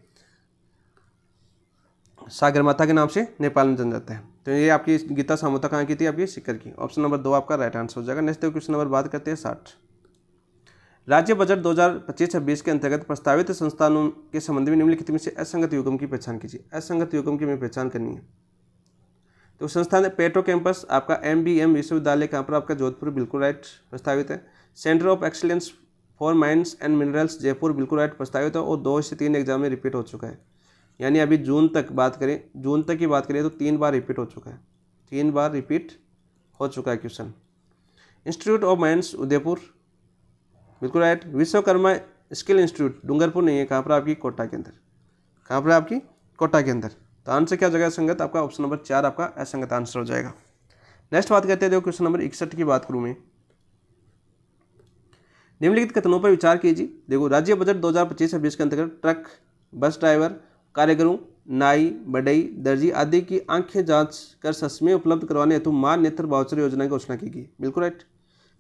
सागर माता के नाम से नेपाल में जाना जाता है। तो ये आपकी गीता सामोता कहाँ की थी, आपकी सीकर की। ऑप्शन नंबर 2 आपका राइट आंसर हो जाएगा। नेक्स्ट क्वेश्चन नंबर बात करते हैं 60। राज्य बजट 2025-26 के अंतर्गत प्रस्तावित संस्थानों के संबंध में निम्नलिखित में से असंगत युग्म की पहचान कीजिए। असंगत युग्म की हमें पहचान करनी है। तो संस्थान है पेट्रो कैंपस, आपका MBM विश्वविद्यालय कहाँ पर, आपका जोधपुर, बिल्कुल राइट, प्रस्तावित है। Centre of excellence for mines and minerals, Jaipur, बिल्कुल राइट, प्रस्तावित है, और 2 से 3 एग्जाम में रिपीट हो चुका है। यानी अभी जून तक बात करें, जून तक की बात करें तो 3 बार रिपीट हो चुका है, 3 बार रिपीट हो चुका है question. Institute of mines Udaipur, बिल्कुल right. Vishwakarma skill institute Dungarpur नहीं है, कहाँ पर आपकी, कोटा के अंदर। कहाँ पर आपकी, कोटा के अंदर। तो आंसर क्या हो जाएगा असंगत, आपका ऑप्शन नंबर 4 आपका असंगत आंसर हो जाएगा। नेक्स्ट बात करते हैं, देखो क्वेश्चन नंबर 61 की बात करूँ मैं। निम्नलिखित कथनों पर विचार कीजिए। देखो राज्य बजट 2025-26 के अंतर्गत ट्रक, बस ड्राइवर, कारीगरों, नाई, बढ़ई, दर्जी आदि की आंखें जांच कर सस्मे उपलब्ध करवाने हेतु मां नेत्र वाउचर योजना की घोषणा की गई। बिल्कुल राइट।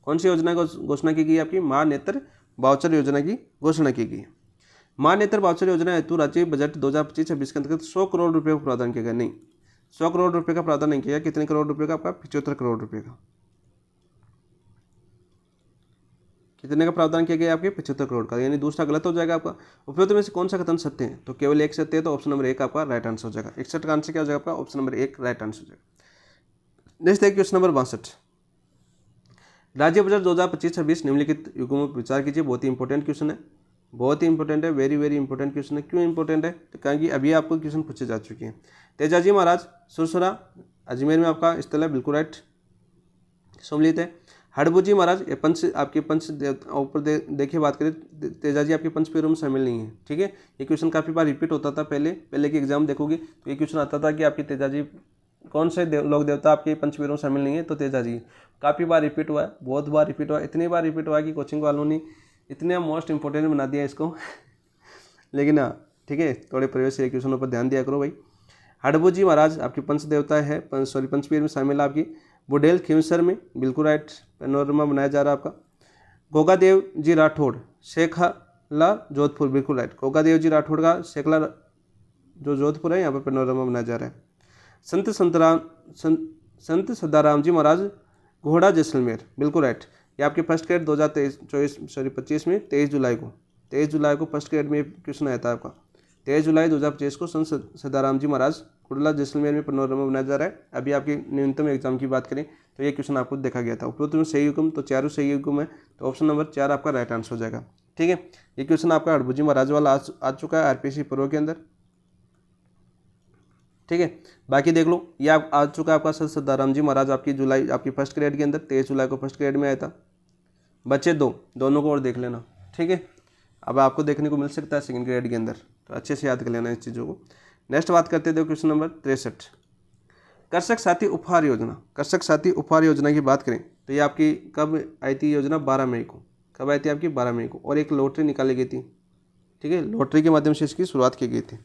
कौन सी योजना की घोषणा की गई, आपकी मां नेत्र वाउचर योजना की घोषणा की गई। मां नेत्र वाउचर योजना हेतु राज्य बजट 2025-26 के अंतर्गत 100 करोड़ रुपये का प्रावधान किया गया। नहीं, 100 करोड़ रुपये का प्रावधान नहीं किया गया। कितने करोड़ रुपये का, आपका 75 करोड़ रुपये का। कितने का प्रावधान किया गया, आपके 75 करोड़ का। यानी दूसरा गलत हो जाएगा आपका। उपरोक्त में से कौन सा कथन सत्य है, तो केवल एक सत्य है, तो ऑप्शन नंबर 1 आपका राइट आंसर हो जाएगा। 61 का आंसर क्या हो जाएगा आपका, ऑप्शन नंबर 1 राइट आंसर हो जाएगा। नेक्स्ट है क्वेश्चन नंबर 62। राज्य बजट 2025-26 निम्नलिखित युग्मों पर विचार कीजिए। बहुत ही इंपॉर्टेंट क्वेश्चन है, बहुत ही इंपॉर्टेंट है, वेरी वेरी इंपॉर्टेंट क्वेश्चन है। क्यों इंपॉर्टेंट है, तो क्योंकि अभी आपको क्वेश्चन पूछे जा चुके हैं। तेजाजी महाराज सुरसुरा अजमेर में आपका स्थल है, बिल्कुल राइट, सम्मिलित है। हड़बूजी महाराज ये पंच, आपके पंच ऊपर देखिए बात करें, तेजाजी आपके पंच पेरों में शामिल नहीं है, ठीक है। ये क्वेश्चन काफ़ी बार रिपीट होता था, पहले के एग्जाम देखोगे तो ये क्वेश्चन आता था कि आपके तेजाजी कौन से लोक देवता आपके पंच पेरों में शामिल नहीं है, तो तेजाजी। काफ़ी बार रिपीट हुआ है, बहुत बार रिपीट हुआ है, इतनी बार रिपीट हुआ है कि कोचिंग वालों ने इतने मोस्ट इंपॉर्टेंट बना दिया इसको लेकिन हाँ ठीक है, थोड़े प्रयोग से क्वेश्चनों पर ध्यान दिया करो भाई। हड़बूजी महाराज आपकी पंच देवता है, पंचपीर में शामिल है आपकी। बुडेल खींवसर में, बिल्कुल राइट, पैनोरमा बनाया जा रहा है आपका। गोगादेव जी राठौड़ शेखला जोधपुर, बिल्कुल राइट, गोगादेव जी राठौड़ का शेखला जो जोधपुर है यहाँ पर पैनोरमा बनाया जा रहा है। संत सदाराम जी महाराज घोड़ा जैसलमेर, बिल्कुल राइट। ये आपके फर्स्ट ग्रेड 2023 में 23 जुलाई को फर्स्ट ग्रेड में क्वेश्चन आया था आपका। 23 जुलाई 2025 को संत सदाराम जी महाराज कुंडला जैसलमेर में पैनोरमा बनाया जा रहा है। अभी आपकी न्यूनतम एग्जाम की बात करें तो ये क्वेश्चन आपको देखा गया था। उपरोक्त में सही हुक्म, तो चारों सही हुक्म है, तो ऑप्शन नंबर 4 आपका राइट आंसर हो जाएगा। ठीक है, ये क्वेश्चन आपका हड़भुजी महाराज वाला आ चुका है आरपीसी प्रो के अंदर। ठीक है, बाकी देख लो, ये आप आ चुका है आपका संत सदाराम जी महाराज आपकी फर्स्ट ग्रेड के अंदर 23 जुलाई को फर्स्ट ग्रेड में आया था। बच्चे दोनों को और देख लेना। ठीक है, अब आपको देखने को मिल सकता है सेकंड ग्रेड के अंदर, तो अच्छे से याद कर लेना इस चीज़ों को। नेक्स्ट बात करते हैं क्वेश्चन नंबर 63, कृषक साथी उपहार योजना। कृषक साथी उपहार योजना की बात करें तो ये आपकी कब आई थी योजना? 12 मई को। कब आई थी आपकी? 12 मई को। और एक लॉटरी निकाली गई थी। ठीक है, लॉटरी के माध्यम से इसकी शुरुआत की गई थी।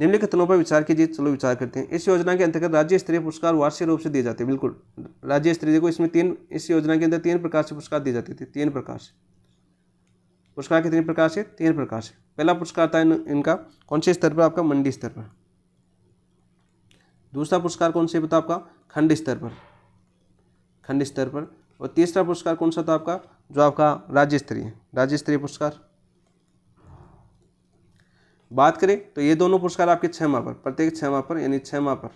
निम्नलिखित कथनों पर विचार कीजिए। चलो विचार करते हैं। इस योजना के अंतर्गत राज्य स्तरीय पुरस्कार वार्षिक रूप से दिए जाते हैं। बिल्कुल राज्य स्तरीय, देखो इसमें इस योजना के अंदर 3 प्रकार से पुरस्कार दिए जाते थे। 3 प्रकार से पुरस्कार, कितने प्रकार से? 3 प्रकार से। पहला पुरस्कार था इनका कौन से स्तर पर? आपका मंडी स्तर पर। दूसरा पुरस्कार कौन से था आपका? खंड स्तर पर, खंड स्तर पर। और तीसरा पुरस्कार कौन सा था आपका? जो आपका राज्य स्तरीय पुरस्कार। बात करें तो ये दोनों पुरस्कार आपके 6 माह पर, प्रत्येक 6 माह पर, यानी 6 माह पर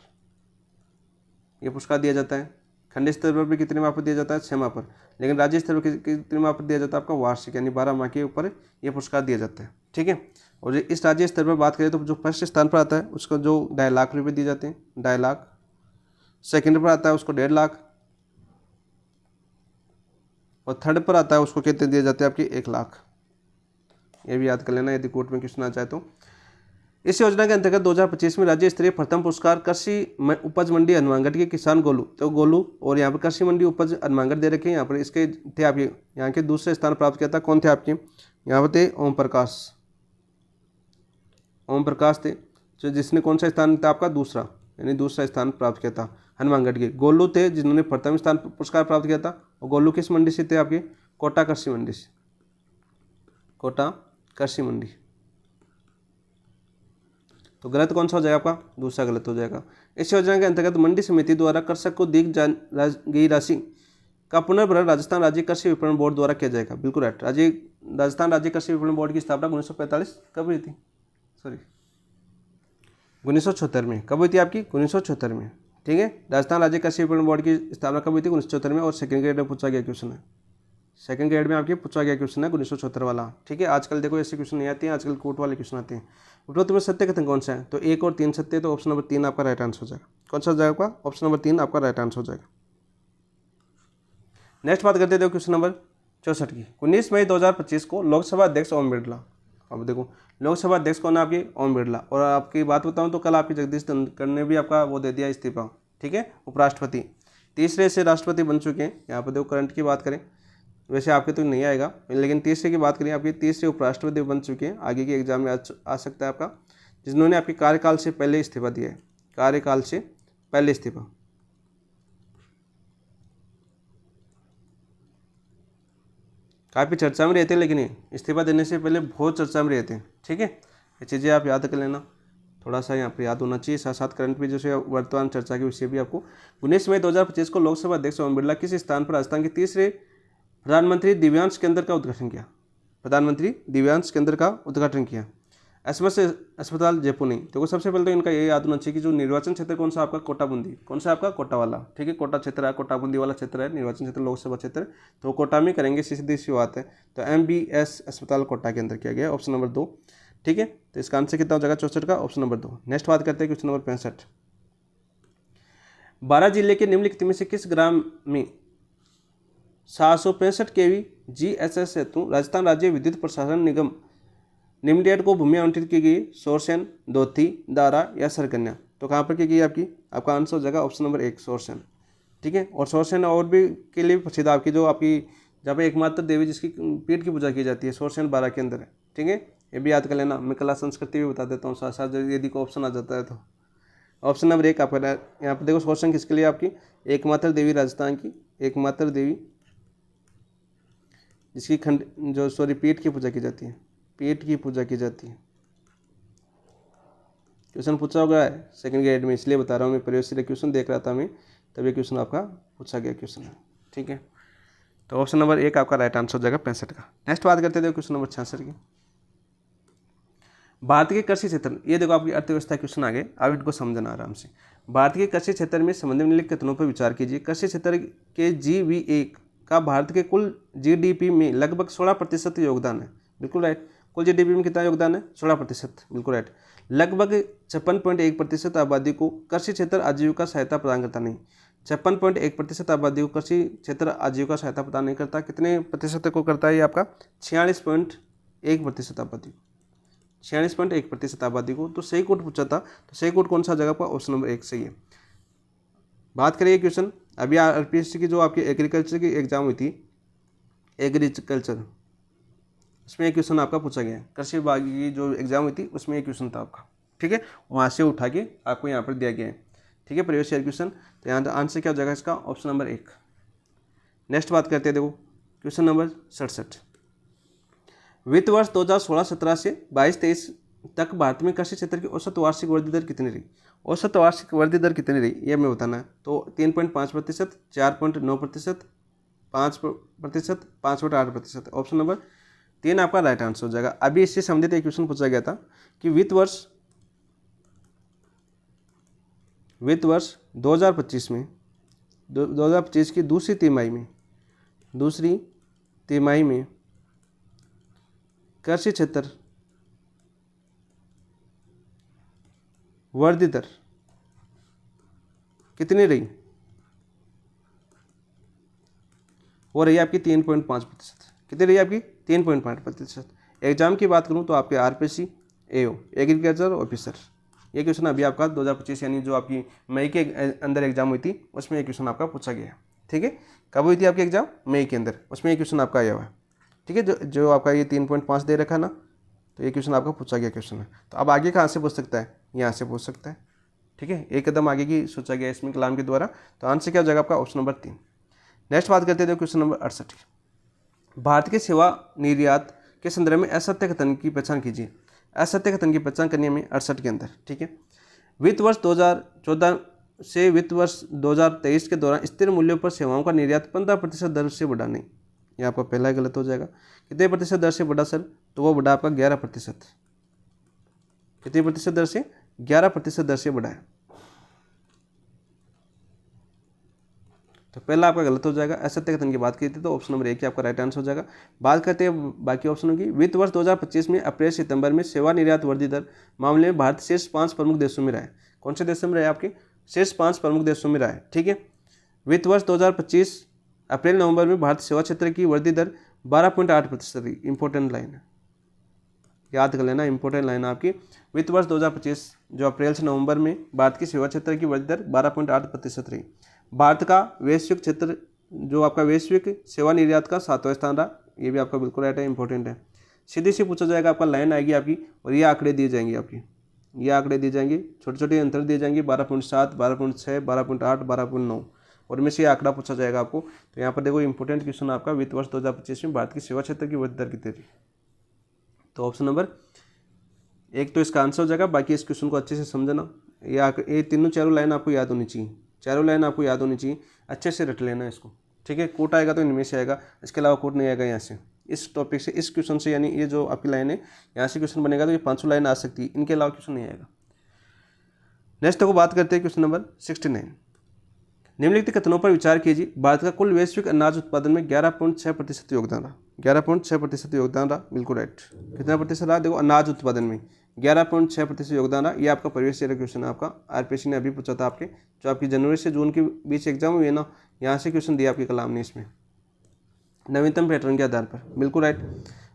ये पुरस्कार दिया जाता है। खंड स्तर पर भी कितने माह पर दिया जाता है? 6 माह पर। लेकिन राज्य स्तर पर कितने माह पर दिया जाता है? आपका वार्षिक, यानी 12 माह के ऊपर ये पुरस्कार दिया जाता है। ठीक है, और इस राज्य स्तर पर बात करें तो जो फर्स्ट स्थान पर आता है उसको जो 2.5 लाख रुपये दिए जाते हैं, 2.5 लाख। सेकंड पर आता है उसको 1.5 लाख, और थर्ड पर आता है उसको कितने दिए जाते हैं? आपके 1 लाख। ये भी याद कर लेना यदि कोर्ट में क्वेश्चन आ जाए तो। इस योजना के अंतर्गत 2025 में राज्य स्तरीय प्रथम पुरस्कार कृषि उपज मंडी हनुमानगढ़ के किसान गोलू, तो गोलू, और यहाँ पर कृषि मंडी उपज हनुमानगढ़ दे रखे हैं। यहाँ पर इसके थे आपके यहाँ के दूसरे स्थान प्राप्त किया था। कौन थे आपके? यहाँ पर थे ओम प्रकाश थे, जो जिसने कौन सा स्थान था आपका? दूसरा, यानी दूसरा स्थान प्राप्त किया था। हनुमानगढ़ के गोलू थे जिन्होंने प्रथम स्थान पुरस्कार प्राप्त किया था। और गोलू किस मंडी से थे? आपके कोटा कृषि मंडी से, कोटा कृषि मंडी। तो गलत कौन सा हो जाएगा आपका? दूसरा गलत हो जाएगा। इस योजना के अंतर्गत मंडी समिति द्वारा कृषक को दी गई राशि का पुनर्भरण राजस्थान राज्य कृषि विपणन बोर्ड द्वारा किया जाएगा। बिल्कुल राइट। राजस्थान राज्य कृषि विपणन बोर्ड की स्थापना 1945 कब हुई थी? 1976 में। कब हुई थी आपकी? 1976 में। ठीक है, राजस्थान राज्य कृषि विपणन बोर्ड की स्थापना कब हुई थी? 1974 में। और सेकंड ग्रेड में पूछा गया क्वेश्चन है, सेकंड ग्रेड में आपके पूछा गया क्वेश्चन है 1974 वाला। ठीक है, आजकल देखो ऐसे क्वेश्चन नहीं आते हैं, आजकल कोर्ट वाले क्वेश्चन आते हैं। उपरोक्त में सत्य कथन कौन सा है? तो 1 और 3 सत्य, तो ऑप्शन नंबर 3 आपका राइट आंसर हो जाएगा। कौन सा हो जाएगा आपका? ऑप्शन नंबर 3 आपका राइट आंसर हो जाएगा। नेक्स्ट बात करते थे क्वेश्चन नंबर 64 की। 19 मई 2025 को लोकसभा अध्यक्ष ओम बिरला, अब देखो लोकसभा अध्यक्ष कौन है? आपके ओम बिरला। और आपकी बात बताऊं तो कल आपके जगदीश धनखड़ ने भी आपका वो दे दिया इस्तीफा। ठीक है, उपराष्ट्रपति, तीसरे से राष्ट्रपति बन चुके हैं। यहाँ पर देखो करंट की बात करें, वैसे आपके तो नहीं आएगा, लेकिन तीसरे की बात करें, आपके तीसरे उपराष्ट्रपति बन चुके हैं। आगे के एग्जाम में आ सकता है आपका, जिन्होंने आपके कार्यकाल से पहले इस्तीफा दिया है, कार्यकाल से पहले इस्तीफा। काफ़ी चर्चा में रहते हैं, लेकिन ये इस्तीफा देने से पहले बहुत चर्चा में रहते हैं। ठीक है, ये चीज़ें आप याद कर लेना, थोड़ा सा यहाँ पर याद होना चाहिए। साथ साथ करंट भी जैसे वर्तमान चर्चा के विषय भी आपको। 19 मई 2025 को लोकसभा अध्यक्ष ओम बिरला किस स्थान पर राजस्थान के तीसरे प्रधानमंत्री दिव्यांश केंद्र का उद्घाटन किया? प्रधानमंत्री दिव्यांश केंद्र का उद्घाटन किया। एसएमएस अस्पताल जयपुर नहीं। देखो सबसे पहले तो इनका ये याद होना चाहिए कि जो निर्वाचन क्षेत्र कौन सा आपका? कोटा बूंदी। कौन सा आपका? कोटा वाला। ठीक है, कोटा क्षेत्र है, कोटा बूंदी वाला क्षेत्र है निर्वाचन क्षेत्र, लोकसभा क्षेत्र। तो कोटा में करेंगे, सीधी सी बात है। तो MBS अस्पताल कोटा के अंदर किया गया, ऑप्शन नंबर 2। ठीक है, तो इसका आंसर कितना हो जाएगा? 64 का, ऑप्शन नंबर 2। नेक्स्ट बात करते हैं क्वेश्चन नंबर 65। 12 जिले के निम्नलिखित में से किस ग्राम में 765 kV GSS हेतु राजस्थान राज्य विद्युत प्रसारण निगम लिमिटेड को भूमि आवंटित की गई? सोरसेन, दोथी, दारा या सरकन्या। तो कहाँ पर की गई आपकी? आपका आंसर हो जाएगा ऑप्शन नंबर 1 सोरसेन। ठीक है, और सोरसेन और भी के लिए प्रसिद्ध आपकी जो आपकी जहाँ पर एकमात्र देवी जिसकी पीठ की पूजा की जाती है, सोरसेन 12 के अंदर है। ठीक है, ये भी याद कर लेना। मैं कला संस्कृति भी बता देता हूँ साथ साथ, यदि को ऑप्शन आ जाता है तो। ऑप्शन नंबर 1 आपका यहाँ पर देखो, सोरसेन किसके लिए? आपकी एकमात्र देवी, राजस्थान की एकमात्र देवी जिसकी पीठ की पूजा की जाती है, पीठ की पूजा की जाती है। क्वेश्चन पूछा होगा सेकंड ग्रेड में, इसलिए बता रहा हूँ मैं, प्रयोग से क्वेश्चन देख रहा था मैं, तब ये क्वेश्चन आपका पूछा गया क्वेश्चन है। ठीक है, तो ऑप्शन नंबर 1 आपका राइट आंसर हो जाएगा 65 का। नेक्स्ट बात करते हैं क्वेश्चन नंबर 66 की। भारत के कृषि क्षेत्र, ये देखो आपकी अर्थव्यवस्था क्वेश्चन आ गए, अब इनको समझना आराम से। भारत के कृषि क्षेत्र में संबंधित निम्नलिखित कथनों पर विचार कीजिए। कृषि क्षेत्र के GVA का भारत के कुल GDP में लगभग 16% योगदान है, बिल्कुल राइट। कुल GDP में कितना योगदान है? 16%, बिल्कुल राइट। लगभग 56.1% आबादी को कृषि क्षेत्र आजीविका सहायता प्रदान करता नहीं। 56.1% आबादी को कृषि क्षेत्र आजीविका सहायता प्रदान नहीं करता। कितने प्रतिशत को करता है ये आपका? 46.1% आबादी को, 46.1% आबादी को। तो सही कोड पूछा था, तो सही कोड कौन सा जगह पर? ऑप्शन नंबर 1 सही है। बात करिए क्वेश्चन, अभी RPSC की जो आपकी एग्रीकल्चर की एग्जाम हुई थी, एग्रीकल्चर, उसमें एक क्वेश्चन आपका पूछा गया है। कृषि विभाग की जो एग्जाम हुई थी उसमें एक क्वेश्चन था आपका, ठीक है, वहाँ से उठा के आपको यहाँ पर दिया गया है, ठीक है, प्रीवियस ईयर क्वेश्चन। तो यहाँ आंसर क्या हो जाएगा इसका? Option number 1। नेक्स्ट बात करते हैं, देखो क्वेश्चन नंबर 67। वित्त वर्ष 2016-17 से 22-23 तक भारत में कृषि क्षेत्र की औसत वार्षिक वृद्धि दर कितनी रही? औसत वार्षिक वृद्धि दर कितनी रही ये हमें बताना है। तो 3.5%, 4.9%, 5%, 5.8%। ऑप्शन नंबर 3 आपका राइट आंसर हो जाएगा। अभी इससे संबंधित एक क्वेश्चन पूछा गया था कि वित्त वर्ष 2025 में 2025 की दूसरी तिमाही में कृषि क्षेत्र वृद्धि दर कितनी रही? वो रही आपकी 3.5%। कितनी रही आपकी? 3.5%। एग्जाम की बात करूं तो आपके RPSC AO एग्रीकल्चर ऑफिसर, ये क्वेश्चन अभी आपका 2025 यानी जो आपकी मई के अंदर एग्जाम हुई थी उसमें एक क्वेश्चन आपका पूछा गया है, ठीक है। कब हुई थी आपकी एग्जाम? मई के अंदर, उसमें एक क्वेश्चन आपका आया हुआ है, ठीक है। जो आपका ये 3.5 दे रखा है ना, तो ये क्वेश्चन आपका पूछा गया क्वेश्चन है। तो अब आगे कहाँ से पूछ सकता है? यहाँ से पूछ सकता है, ठीक है। एक कदम आगे की सोचा गया इसमें कलाम के द्वारा। तो आंसर क्या हो जाएगा आपका? Option number 3। नेक्स्ट बात करते हैं क्वेश्चन नंबर 68। भारत के सेवा निर्यात के संदर्भ में असत्य कथन की पहचान कीजिए। असत्य कथन की पहचान करनी है हमें 68 के अंदर, ठीक है। वित्त वर्ष 2014 से वित्त वर्ष 2023 के दौरान स्थिर मूल्यों पर सेवाओं का निर्यात 15% दर से बढ़ा नहीं, ये आपका पहला गलत हो जाएगा। कितने प्रतिशत दर से बढ़ा सर? तो वो बढ़ा आपका 11%। कितने प्रतिशत दर से? 11% दर से बढ़ा है, तो पहला आपका गलत हो जाएगा। असत्य कथन की बात की थी तो ऑप्शन नंबर 1 आपका राइट आंसर हो जाएगा। बात करते हैं बाकी ऑप्शनों की। वित्त वर्ष 2025 में अप्रैल सितंबर में सेवा निर्यात वृद्धि दर मामले में भारत शीर्ष 5 प्रमुख देशों में रहा है। कौन से देशों में रहा है? आपके शीर्ष 5 प्रमुख देशों में रहा है, ठीक है। वित्त वर्ष 2025 अप्रैल नवंबर में भारत सेवा क्षेत्र की वृद्धि दर 12.8% रही। इंपॉर्टेंट लाइन है, याद कर लेना, इंपॉर्टेंट लाइन आपकी। वित्त वर्ष 2025 जो अप्रैल से नवंबर में भारत की सेवा क्षेत्र की वृद्धि दर 12.8% रही। भारत का वैश्विक क्षेत्र जो आपका वैश्विक सेवा निर्यात का 7वां स्थान रहा, ये भी आपका बिल्कुल राइट है, इंपॉर्टेंट है। सीधे से पूछा जाएगा, आपका लाइन आएगी आपकी और ये आंकड़े दिए जाएंगे आपकी, ये आंकड़े दिए जाएंगे, छोटे छोटे अंतर दिए जाएंगे, 12.7, 12.6, 12.8, 12.9 और इनमें से ये आंकड़ा पूछा जाएगा आपको। तो यहाँ पर देखो इंपॉर्टेंट क्वेश्चन आपका, वित्त वर्ष 2025 में भारत की सेवा क्षेत्र की वृद्धि दर कितनी थी? तो ऑप्शन नंबर 1 तो इसका आंसर हो जाएगा। बाकी इस क्वेश्चन को अच्छे से समझना, ये तीनों चारों लाइन आपको याद होनी चाहिए, चारों लाइन आपको याद होनी चाहिए, अच्छे से रट लेना इसको, ठीक है। कोट आएगा तो इनमें से आएगा, इसके अलावा कोट नहीं आएगा यहाँ से, इस टॉपिक से, इस क्वेश्चन से, यानी ये जो आपकी लाइन है यहाँ से क्वेश्चन बनेगा तो ये 500 लाइन आ सकती है, इनके अलावा क्वेश्चन नहीं आएगा। नेक्स्ट को बात करते हैं क्वेश्चन नंबर 69। निम्नलिखित कथनों पर विचार कीजिए। भारत का कुल वैश्विक अनाज उत्पादन में 11.6% योगदान रहा। 11.6% योगदान रहा, बिल्कुल राइट। कितना प्रतिशत रहा? देखो अनाज उत्पादन में 11.6% योगदान रहा। ये आपका प्रीवियस ईयर क्वेश्चन है, आपका RPSC ने अभी पूछा था आपके, जो आपकी जनवरी से जून के बीच एग्जाम हुई है ना, यहाँ से क्वेश्चन दिया आपके कलाम ने इसमें नवीनतम पैटर्न के आधार पर, बिल्कुल राइट।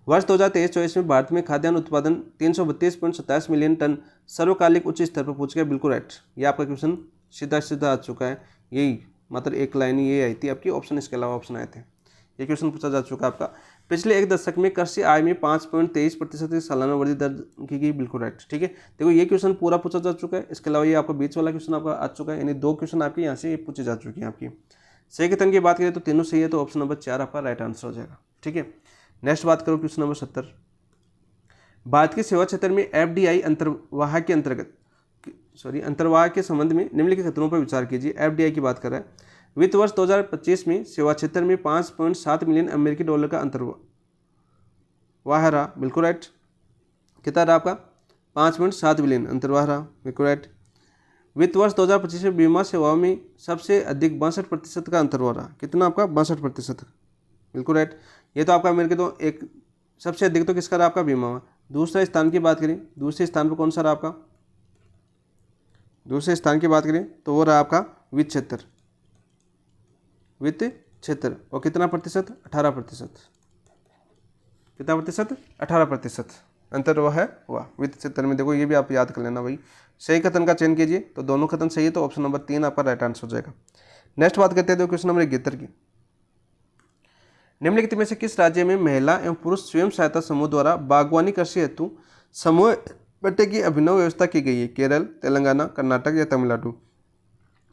वर्ष 2023-24 में भारत में खाद्यान्न उत्पादन 332.27 मिलियन टन सर्वकालिक उच्च स्तर पर पहुंच गया, बिल्कुल राइट। ये आपका क्वेश्चन सीधा आ चुका है, यही मात्र एक लाइन ये आई थी आपकी, ऑप्शन इसके अलावा ऑप्शन आए थे। ये क्वेश्चन पूछा जा चुका है आपका। पिछले एक दशक में कृषि आय में 5.23% की सालाना वृद्धि दर्ज की गई, बिल्कुल राइट, ठीक है। देखो ये क्वेश्चन पूरा पूछा जा चुका है, इसके अलावा ये आपका बीच वाला क्वेश्चन आपका आ चुका है, यानी 2 क्वेश्चन आपके यहाँ से पूछे जा चुके हैं आपकी। सही कथन की बात करें तो तीनों सही है, तो ऑप्शन नंबर 4 आपका राइट आंसर हो जाएगा, ठीक है। नेक्स्ट बात करो क्वेश्चन नंबर 70। भारत के सेवा क्षेत्र में FDI अंतर्वाह के संबंध में निम्नलिखित कथनों पर विचार कीजिए। FDI की बात कर रहा है, वित्त वर्ष 2025 में सेवा क्षेत्र में 5.7 मिलियन अमेरिकी डॉलर का अंतर्वाह रहा। बिल्कुल राइट। कितना रहा आपका? 5.7 बिलियन अंतर्वाह रहा। बिल्कुल राइट। वित्त वर्ष 2025 में बीमा सेवाओं में सबसे अधिक 62% का अंतर्वाह रहा। कितना आपका? 62%। बिल्कुल राइट। ये तो आपका मेरे के तो एक सबसे अधिक तो किसका रहा? आपका बीमा में। दूसरे स्थान की बात करें, दूसरे स्थान पर कौन सा रहा आपका? दूसरे स्थान की बात करें तो वो रहा आपका वित्त क्षेत्र। वित्त क्षेत्र। और कितना प्रतिशत? 18%। कितना प्रतिशत? 18% अंतर्वाह हुआ वित्त क्षेत्र में। देखो ये भी आप याद कर लेना भाई। सही कथन का चयन कीजिए, तो दोनों कथन सही है तो ऑप्शन नंबर 3 आपका राइट आंसर हो जाएगा। नेक्स्ट बात करते हैं देखो क्वेश्चन नंबर 71 की। निम्नलिखित में से किस राज्य में महिला एवं पुरुष स्वयं सहायता समूह द्वारा बागवानी कृषि हेतु समूह पट्टे की अभिनव व्यवस्था की गई है? केरल, तेलंगाना, कर्नाटक या तमिलनाडु?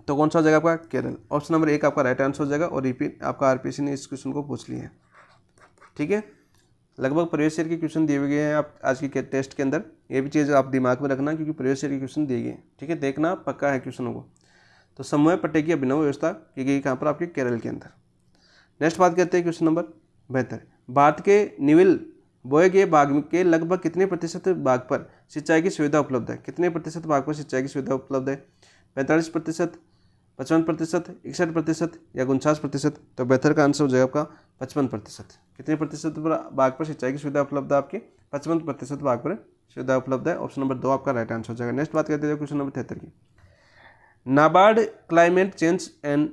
तो कौन सा हो जाएगा आपका? केरल। ऑप्शन नंबर 1 आपका राइट आंसर हो जाएगा। और रिपीट आपका आरपीसी ने इस क्वेश्चन को पूछ लिया है। ठीक है, लगभग प्रीवियस ईयर के क्वेश्चन दिए गए हैं आप आज की टेस्ट के अंदर। ये भी चीज़ आप दिमाग में रखना क्योंकि प्रीवियस ईयर के क्वेश्चन दिए गए। ठीक है, देखना पक्का है क्वेश्चनों को। तो समूह पट्टे की अभिनव व्यवस्था की गई कहाँ पर? आपके केरल के अंदर। नेक्स्ट बात करते हैं क्वेश्चन नंबर 72। भारत के निविल बोए गए बाग के लगभग कितने प्रतिशत भाग पर सिंचाई की सुविधा उपलब्ध है? कितने प्रतिशत भाग पर सिंचाई की सुविधा उपलब्ध है? 45%, 55%, 61% या 49%? तो बेहतर का आंसर हो जाएगा आपका 55%। कितने प्रतिशत भाग पर सिंचाई की सुविधा उपलब्ध है? आपके 55% भाग पर सुविधा उपलब्ध है। ऑप्शन नंबर 2 आपका राइट आंसर हो जाएगा। नेक्स्ट बात करते हैं क्वेश्चन नंबर 73 की। NABARD climate change and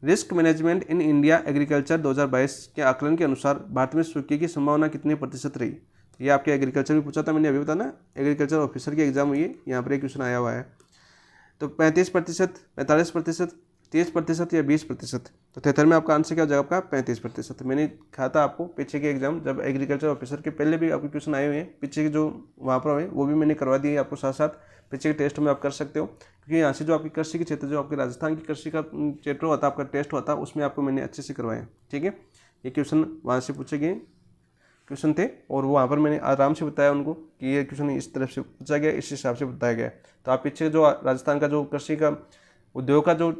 risk management in India agriculture 2022 के आकलन के अनुसार भारत में सूखे की संभावना कितने प्रतिशत रही? ये आपके एग्रीकल्चर में पूछा था मैंने अभी, बताना एग्रीकल्चर ऑफिसर की एग्जाम हुई है, यहाँ पर एक क्वेश्चन आया हुआ है। तो 35%, 45%, 30% या 20%? तो 73 में आपका आंसर क्या हो जाएगा? आपका 35%। मैंने कहा था आपको पीछे के एग्जाम जब एग्रीकल्चर ऑफिसर के पहले भी आपके क्वेश्चन आए हुए हैं, पीछे के जो वहाँ पर हुए वो भी मैंने करवा दिए आपको साथ साथ। पीछे के टेस्ट में आप कर सकते हो क्योंकि यहाँ से जो आपकी कृषि के क्षेत्र, जो आपके राजस्थान की कृषि का चैप्टर होता है, आपका टेस्ट होता है, उसमें आपको मैंने अच्छे से करवाया। ठीक है, ये क्वेश्चन वहाँ से पूछे गए क्वेश्चन थे और वहाँ पर मैंने आराम से बताया उनको कि ये क्वेश्चन इस तरफ से पूछा गया, इस हिसाब से बताया गया। तो आप पीछे जो राजस्थान का जो कृषि का उद्योग का जो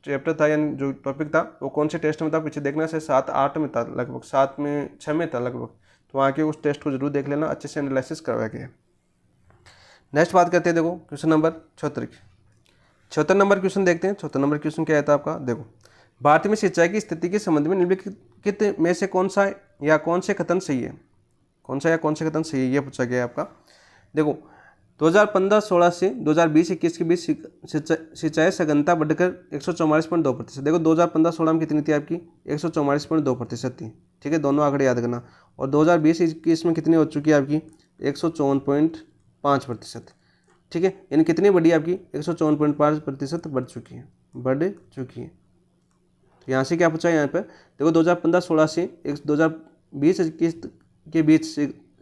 चैप्टर था यानी जो टॉपिक था वो कौन से टेस्ट में था पीछे देखना से 7-8 में था लगभग, 7 में 6 में था लगभग। तो वहाँ के उस टेस्ट को जरूर देख लेना, अच्छे से एनालिसिस करवाया गया। नेक्स्ट बात करते हैं देखो क्वेश्चन नंबर 74 की। 74 नंबर क्वेश्चन देखते हैं। 74 नंबर क्वेश्चन क्या आता है आपका? देखो, भारत में सिंचाई की स्थिति के संबंध में निम्नलिखित में से कौन सा या कौन से कथन सही है? कौन सा या कौन से कथन सही है ये पूछा गया है आपका। देखो, 2015-16 से 2020-21 के बीच सिंचाई सघनता बढ़कर 144.2%। देखो 2015-16 में कितनी थी आपकी? 144.2% थी। ठीक है, दोनों आंकड़े याद करना। और 2020-21 में कितनी हो चुकी है आपकी? 154.5%। ठीक है, यानी कितनी बढ़ी आपकी? 154.5% बढ़ चुकी है, बढ़ चुकी है। तो यहाँ से क्या पूछा है यहाँ पर? देखो 2015-16 से 2020-21 के बीच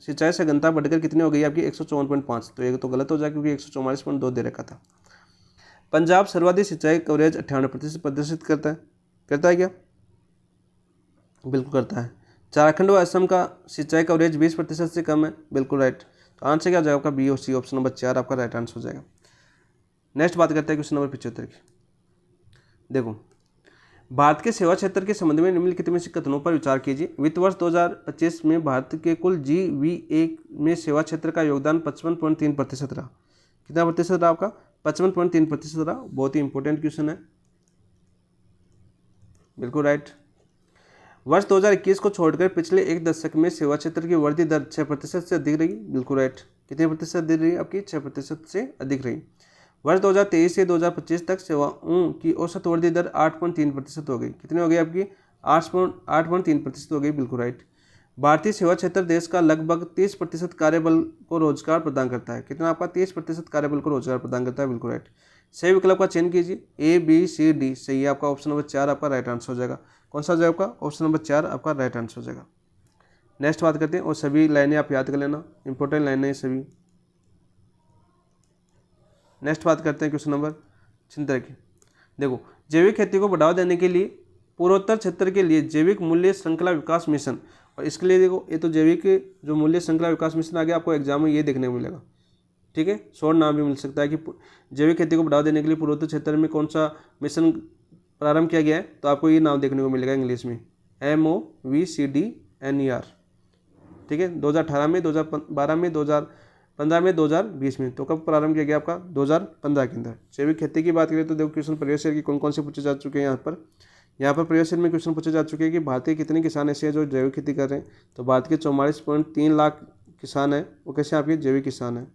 सिंचाई सघनता बढ़कर कितनी हो गई आपकी? 154.5। तो ये तो गलत हो जाएगा क्योंकि 144.2 दे रखा था। पंजाब सर्वाधिक सिंचाई कवरेज 98% प्रदर्शित करता है क्या? बिल्कुल करता है। झारखंड व असम का सिंचाई कवरेज 20% से कम है। बिल्कुल राइट। तो आंसर क्या हो जाएगा आपका? बी और सी, ऑप्शन नंबर 4 आपका राइट आंसर हो जाएगा। नेक्स्ट बात करते हैं क्वेश्चन नंबर 75 की। देखो, भारत के सेवा क्षेत्र के संबंध में निम्नलिखित में से कथनों पर विचार कीजिए। वित्त वर्ष 2025 में भारत के कुल GVA में सेवा क्षेत्र का योगदान 55.3% रहा। कितना प्रतिशत रहा आपका? 55.3% रहा। बहुत ही इंपॉर्टेंट क्वेश्चन है। बिल्कुल राइट। वर्ष 2021 को छोड़कर पिछले एक दशक में सेवा क्षेत्र की वृद्धि दर 6% से अधिक रही। बिल्कुल राइट। कितने प्रतिशत अधिक रही आपकी? 6% से अधिक रही। वर्ष 2023 से 2025 तक सेवाओं की औसत वृद्धि दर 8.3% हो गई। कितनी हो गई आपकी? 8.3% हो गई। बिल्कुल राइट। भारतीय सेवा क्षेत्र देश का लगभग 30% कार्यबल को रोजगार प्रदान करता है। कितना आपका? 30% कार्यबल को रोजगार प्रदान करता है। बिल्कुल राइट। सही विकल्प का चयन कीजिए। ABCD सही है आपका। ऑप्शन नंबर 4 आपका राइट आंसर हो जाएगा। कौन सा हो जाएगा आपका? ऑप्शन नंबर 4 आपका राइट आंसर हो जाएगा। नेक्स्ट बात करते हैं और सभी लाइनें आप याद कर लेना, इंपॉर्टेंट लाइनें सभी। नेक्स्ट बात करते हैं क्वेश्चन नंबर 76 की। देखो, जैविक खेती को बढ़ावा देने के लिए पूर्वोत्तर क्षेत्र के लिए जैविक मूल्य श्रृंखला विकास मिशन, और इसके लिए देखो ये तो जैविक जो मूल्य श्रृंखला विकास मिशन आगे आपको एग्जाम में ये देखने को मिलेगा। ठीक है, शॉर्ट नाम भी मिल सकता है कि जैविक खेती को बढ़ावा देने के लिए पूर्वोत्तर क्षेत्र में कौन सा मिशन प्रारंभ किया गया है, तो आपको ये नाम देखने को मिलेगा इंग्लिश में, MOVCDNER। ठीक है, 2018 में, 2012 में, 2015 में, 2020 में। तो कब प्रारंभ किया गया आपका? 2015 के अंदर। जैविक खेती की बात करें तो देखो क्वेश्चन प्रीवियस ईयर की कौन कौन से पूछे जा चुके हैं यहाँ पर प्रीवियस ईयर में क्वेश्चन पूछे जा चुके हैं कि भारतीय कितने किसान ऐसे हैं जो जैविक खेती कर रहे हैं। तो भारत के 44.3 लाख किसान हैं, वो कैसे आपके जैविक किसान हैं।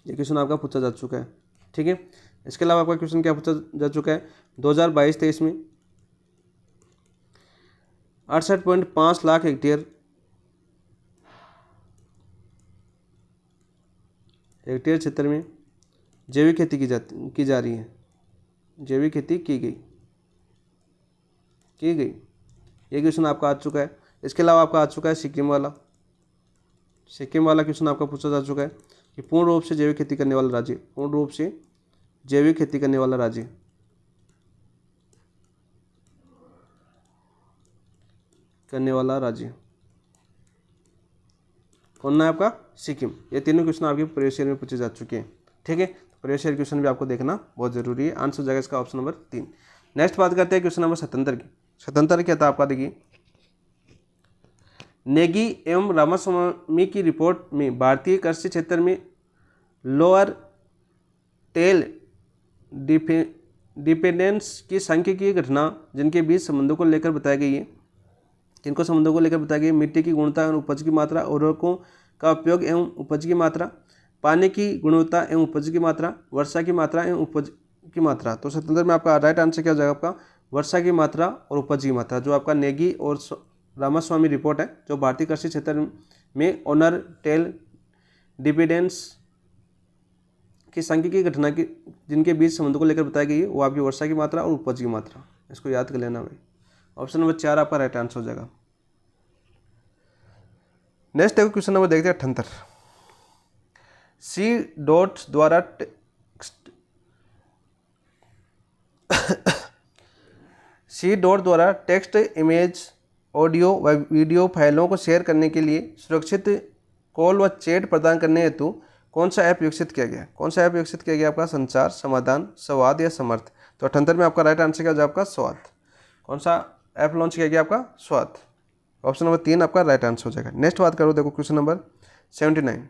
ये क्वेश्चन आपका पूछा जा चुका है। ठीक है, इसके अलावा आपका क्वेश्चन क्या पूछा जा चुका है 2022-23 में 68.5 लाख हेक्टेयर क्षेत्र में जैविक खेती की जा रही है। जैविक खेती की गई ये क्वेश्चन आपका आ चुका है। इसके अलावा आपका आ चुका है सिक्किम वाला क्वेश्चन आपका पूछा जा चुका है कि पूर्ण रूप से जैविक खेती करने वाला राज्य, पूर्ण रूप से जैविक खेती करने वाला राज्य कौन है आपका? सिक्किम। ये तीनों क्वेश्चन आपके प्रीवियस ईयर में पूछे जा चुके हैं। ठीक है, प्रीवियस ईयर क्वेश्चन भी आपको देखना बहुत जरूरी है। आंसर हो जाएगा इसका ऑप्शन नंबर 3। नेक्स्ट बात करते हैं क्वेश्चन नंबर 77 की। 77 क्या था आपका? देखिए, नेगी एवं रामास्वामी की रिपोर्ट में भारतीय कृषि क्षेत्र में लोअर टेल डिपेंडेंस की सांख्यिकीय घटना जिनके बीच संबंधों को लेकर बताई गई है। जिनको संबंधों को लेकर बताई गई, मिट्टी की गुणवत्ता एवं उपज की मात्रा, उर्वरकों का उपयोग एवं उपज की मात्रा, पानी की गुणवत्ता एवं उपज की मात्रा, वर्षा की मात्रा एवं उपज की मात्रा। तो 77 में आपका राइट आंसर क्या हो जाएगा? आपका वर्षा की मात्रा और उपज की मात्रा, जो आपका नेगी और रामास्वामी रिपोर्ट है, जो भारतीय कृषि क्षेत्र में ओनर टेल डिपेंडेंस की सांख्यिकीय घटना की जिनके बीच संबंधों को लेकर बताई गई है, वो आपकी वर्षा की मात्रा और उपज की मात्रा। इसको याद कर लेना भाई। ऑप्शन नंबर 4 आपका राइट आंसर हो जाएगा। नेक्स्ट देखो क्वेश्चन नंबर देखते हैं 78। सी डॉट द्वारा टेक्स्ट, इमेज, ऑडियो व वीडियो फाइलों को शेयर करने के लिए सुरक्षित कॉल व चैट प्रदान करने हेतु कौन सा ऐप विकसित किया गया? कौन सा ऐप विकसित किया गया आपका? संचार, समाधान, संवाद या समर्थ। तो 78 में आपका राइट आंसर क्या हो जाएगा? आपका स्वाद। कौन सा ऐप लॉन्च किया गया? आपका स्वाद। ऑप्शन नंबर 3 आपका राइट आंसर हो जाएगा। नेक्स्ट बात करो, देखो क्वेश्चन नंबर 79।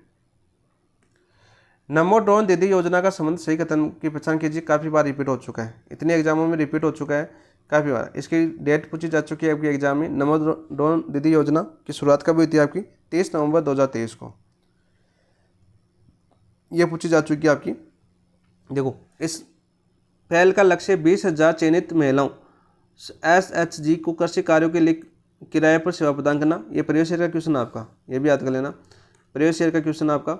नमो ड्रोन दीदी योजना का संबंध सही कथन की पहचान कीजिए। काफ़ी बार रिपीट हो चुका है, इतने एग्जामों में रिपीट हो चुका है काफ़ी बार। इसकी डेट पूछी जा चुकी है आपकी एग्जाम में। नमो ड्रोन दीदी योजना की शुरुआत कब हुई थी आपकी? 23 नवंबर 2023 को ये पूछी जा चुकी है आपकी। देखो, इस पहल का लक्ष्य 20,000 चयनित महिलाओं SHG को कृषि कार्यों के लिए किराए पर सेवा प्रदान करना। ये प्रीवियस ईयर का क्वेश्चन है आपका, ये भी याद कर लेना। प्रीवियस ईयर का क्वेश्चन है आपका,